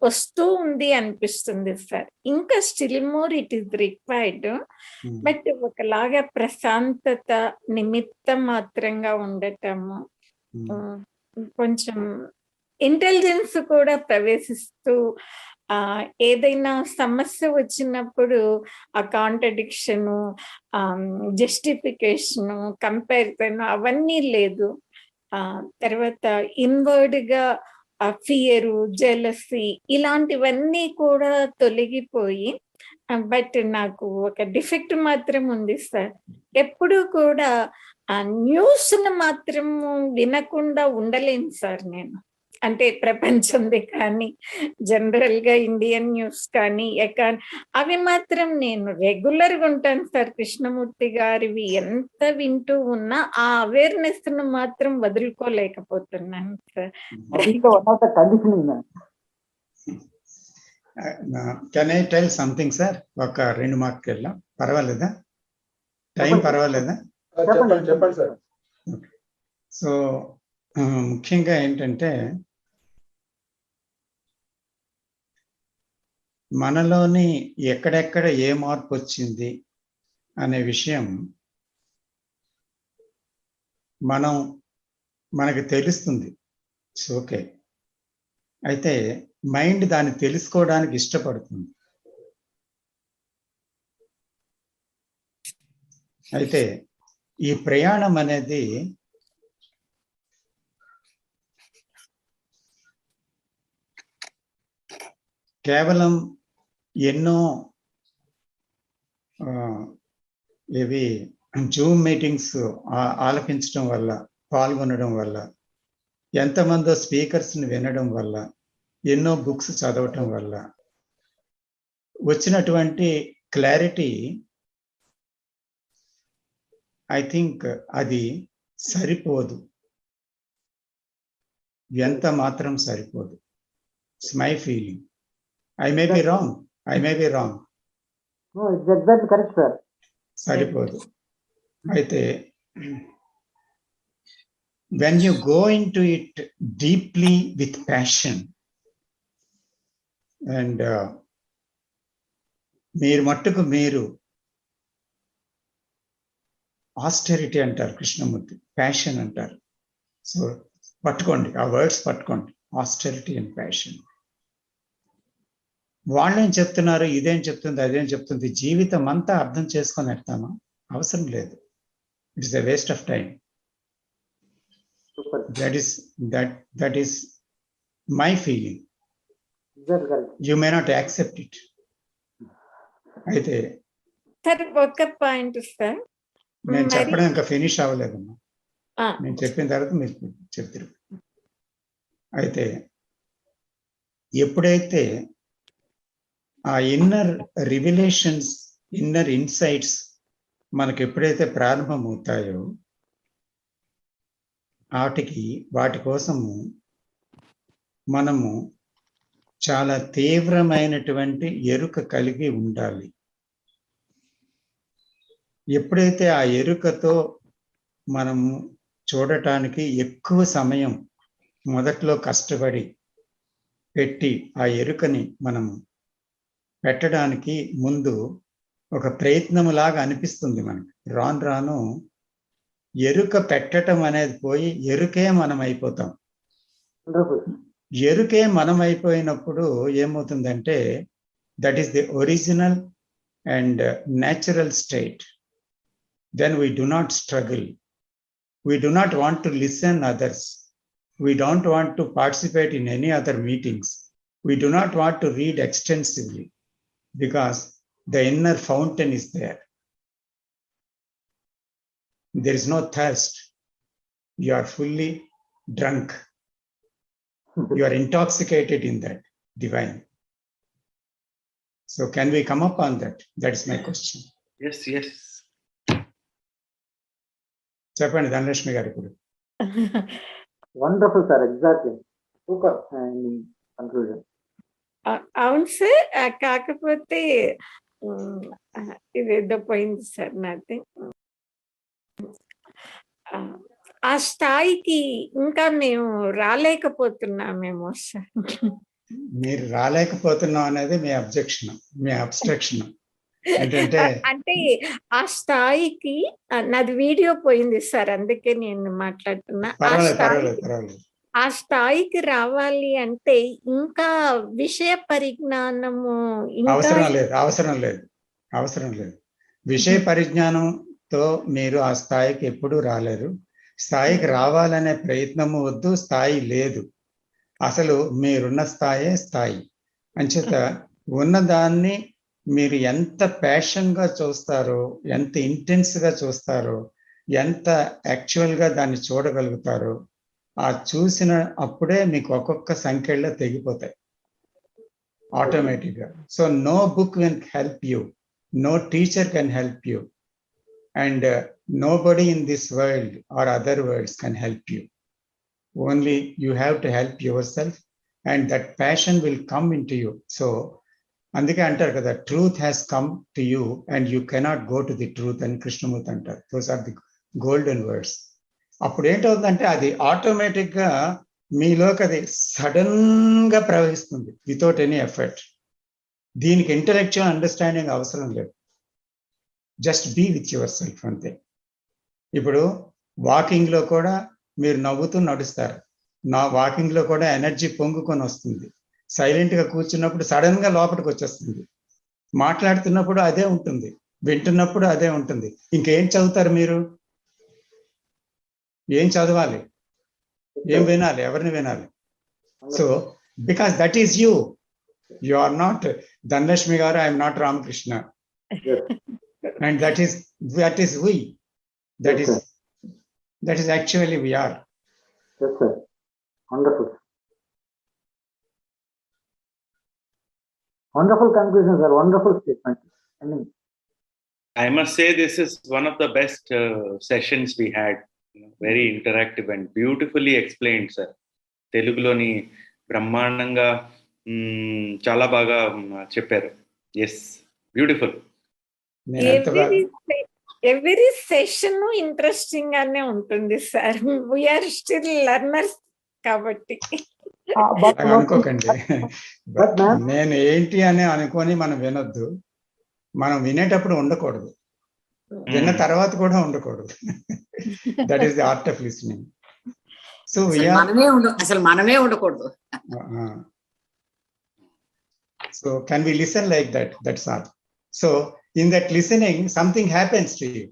G: వస్తూ ఉంది అనిపిస్తుంది సార్. ఇంకా still more it is required, but ఒకలాగా ప్రశాంతత, నిమిత్త మాత్రంగా ఉండటము, కొంచెం ఇంటెలిజెన్స్ కూడా ప్రవేశిస్తూ ఏదైనా సమస్య వచ్చినప్పుడు ఆ కాంట్రడిక్షను, జస్టిఫికేషను, కంపారిజన్ అవన్నీ లేదు. తర్వాత ఇన్వర్డ్ గా ఫియరు, జెలసీ ఇలాంటివన్నీ కూడా తొలగిపోయి, బట్ నాకు ఒక డిఫెక్ట్ మాత్రం ఉంది సార్. ఎప్పుడు కూడా న్యూస్ ను మాత్రం వినకుండా ఉండలేను సార్ నేను. అంటే ప్రపంచంది కానీ, జనరల్ గా ఇండియన్ న్యూస్ కానీ అవి మాత్రం నేను రెగ్యులర్ గా ఉంటాను సార్. కృష్ణమూర్తి గారివి ఎంత వింటూ ఉన్నా ఆ అవేర్నెస్ ను మాత్రం వదులుకోలేకపోతున్నాను sir.
A: Can I tell something sir? ఒక 2 మార్కులు వెళ్ళాం, పర్వాలేదా? టైం పర్వాలేదా?
F: చెప్పండి సార్.
A: సో ముఖ్యంగా ఏంటంటే, మనలోని ఎక్కడెక్కడ ఏ మార్పు వచ్చింది అనే విషయం మనకు తెలుస్తుంది. ఓకే, అయితే మైండ్ దాన్ని తెలుసుకోవడానికి ఇష్టపడుతుంది. అయితే ఈ ప్రయాణం అనేది కేవలం ఎన్నో ఇవి జూమ్ మీటింగ్స్ ఆలపించడం వల్ల, పాల్గొనడం వల్ల, ఎంతమందో స్పీకర్స్ని వినడం వల్ల, ఎన్నో బుక్స్ చదవటం వల్ల వచ్చినటువంటి క్లారిటీ, ఐ థింక్ అది సరిపోదు, ఎంత మాత్రం సరిపోదు. It's my feeling. I may be wrong.
C: No, it's exactly correct, sir.
A: సరిపోదు. అయితే when you go into it deeply with passion and మీరు మట్టుకు మీరు ఆస్టెరిటీ అంటారు కృష్ణమూర్తి, ప్యాషన్ అంటారు. సో పట్టుకోండి, ఆ వర్డ్స్ పట్టుకోండి, ఆస్టెరిటీ అండ్ ప్యాషన్. వాళ్ళేం చెప్తున్నారు, ఇదేం చెప్తుంది, అదేం చెప్తుంది, జీవితం అంతా అర్థం చేసుకొని పెడతామా? అవసరం లేదు. It's a waste of time.
C: Super.
A: That is my feeling.
C: Exactly correct.
A: You may not accept it. అయితే
G: సార్ ఒక పాయింట్ సార్,
A: నేను
G: మరి-
A: చెప్పడం ఇంకా ఫినిష్ అవ్వలేదమ్మా. నేను చెప్పిన తర్వాత మీరు చెప్తారు. అయితే ఎప్పుడైతే ఆ ఇన్నర్ రివిలేషన్స్, ఇన్నర్ ఇన్సైట్స్ మనకు ఎప్పుడైతే ప్రారంభమవుతాయో, వాటి కోసము మనము చాలా తీవ్రమైనటువంటి ఎరుక కలిగి ఉండాలి. ఎప్పుడైతే ఆ ఎరుకతో మనము చూడటానికి ఎక్కువ సమయం మొదట్లో కష్టపడి పెట్టి, ఆ ఎరుకని మనము పెట్టడానికి ముందు ఒక ప్రయత్నములాగా అనిపిస్తుంది మనకి. రాను రాను ఎరుక పెట్టడం అనేది పోయి ఎరుకే మనం అయిపోతాం.
C: Wonderful.
A: ఎరుకే మనం అయిపోయినప్పుడు ఏమవుతుందంటే, that is the original and natural state. Then we do not struggle. We do not want to listen others. We don't want to participate in any other meetings. We do not want to read extensively because the inner fountain is there. There is no thirst. You are fully drunk. You are intoxicated in that divine. So can we come up on that? That is my question.
D: Yes.
A: చెప్పండి ధనలక్ష్మి గారు. ఇప్పుడు
C: Wonderful, sir. Exactly. Super. And conclusion.
G: అవును sir, కాకపోతే ఇదేదో పోయింది sir నాది. ఆ స్థాయికి ఇంకా మేము రాలేకపోతున్నామేమో సార్.
A: మీరు రాలేకపోతున్నాం అనేది మీ అబ్జెక్షన్, మీ అబ్స్ట్రక్షన్. ఏంటంటే
G: అంటే ఆ స్థాయికి నాది వీడియో పోయింది సార్, అందుకే నేను మాట్లాడుతున్నా.
A: పర్వాలేదు.
G: ఆ స్థాయికి రావాలి అంటే ఇంకా విషయ పరిజ్ఞానము
A: అవసరం లేదు. విషయ పరిజ్ఞానంతో మీరు ఆ స్థాయికి ఎప్పుడూ రాలేరు. స్థాయికి రావాలనే ప్రయత్నము వద్దు, స్థాయి లేదు. అసలు మీరున్న స్థాయి అంచేత ఉన్నదాన్ని మీరు ఎంత ప్యాషన్గా చూస్తారో, ఎంత ఇంటెన్స్గా చూస్తారో, ఎంత యాక్చువల్గా దాన్ని చూడగలుగుతారో, ఆ చూసిన అప్పుడే మీకు ఒక్కొక్క సంఖ్యలో తెగిపోతాయి ఆటోమేటిక్గా. So no book can help you, no teacher can help you, and nobody in this world or other worlds can help you. Only you have to help yourself, and that passion will come into you. So అందుకే అంటారు కదా, truth has come to you and you cannot go to the truth అని కృష్ణమూర్తి అంటారు. Those are the golden words. అప్పుడు ఏంటవుతుందంటే అది ఆటోమేటిక్గా మీలోకి అది sudden గా ప్రవహిస్తుంది వితౌట్ ఎనీ ఎఫర్ట్. దీనికి ఇంటెలెక్చువల్ అండర్స్టాండింగ్ అవసరం లేదు. Just be with yourself అంతే. ఇప్పుడు వాకింగ్లో కూడా మీరు నవ్వుతూ నడుస్తారు. నా వాకింగ్లో కూడా ఎనర్జీ పొంగుకొని వస్తుంది. సైలెంట్గా కూర్చున్నప్పుడు సడన్గా లోపలికి వచ్చేస్తుంది. మాట్లాడుతున్నప్పుడు అదే ఉంటుంది, వింటున్నప్పుడు అదే ఉంటుంది. ఇంకేం చదువుతారు మీరు? ఏం చదవాలి? ఏం వినాలి? ఎవరిని వినాలి? So because that is you. You are not Dhanalakshmi garu, I'm not Ramakrishna. And that is we. That
C: Yes,
A: is actually we are.
C: Yes, sir. Wonderful. Wonderful conclusion, sir. Wonderful statement. I mean,
D: I must say this is one of the best sessions we had. Very interactive and beautifully explained, sir. తెలుగులోని బ్రహ్మాండంగా చాలా బాగా చెప్పారు. Yes, beautiful.
G: Every session interesting గానే ఉంటుంది sir. We are still learners కాబట్టి.
A: అనుకోకండి, నేను ఏంటి అని అనుకొని మనం వినొద్దు. మనం వినేటప్పుడు ఉండకూడదు, విన్న తర్వాత కూడా ఉండకూడదు. That is the art of listening. So
B: అసలు మనమే ఉండకూడదు.
A: So can we listen like that? That's all. So in that listening something happens to you.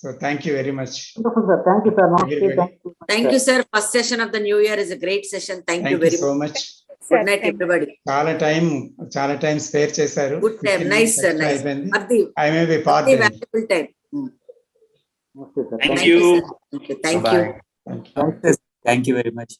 A: So thank you very much.
C: wonderful, sir. Thank you, sir.
B: Thank you, sir. First session of the new year is a great session. Thank you very
A: so much.
B: Good night, everybody.
A: చాలా time spare చేశారు.
B: Good time. Nice, sir. Nice.
A: I may be part of
B: valuable time.
C: Okay, sir.
D: Thank you.
B: Thank you.
H: Thank you very much.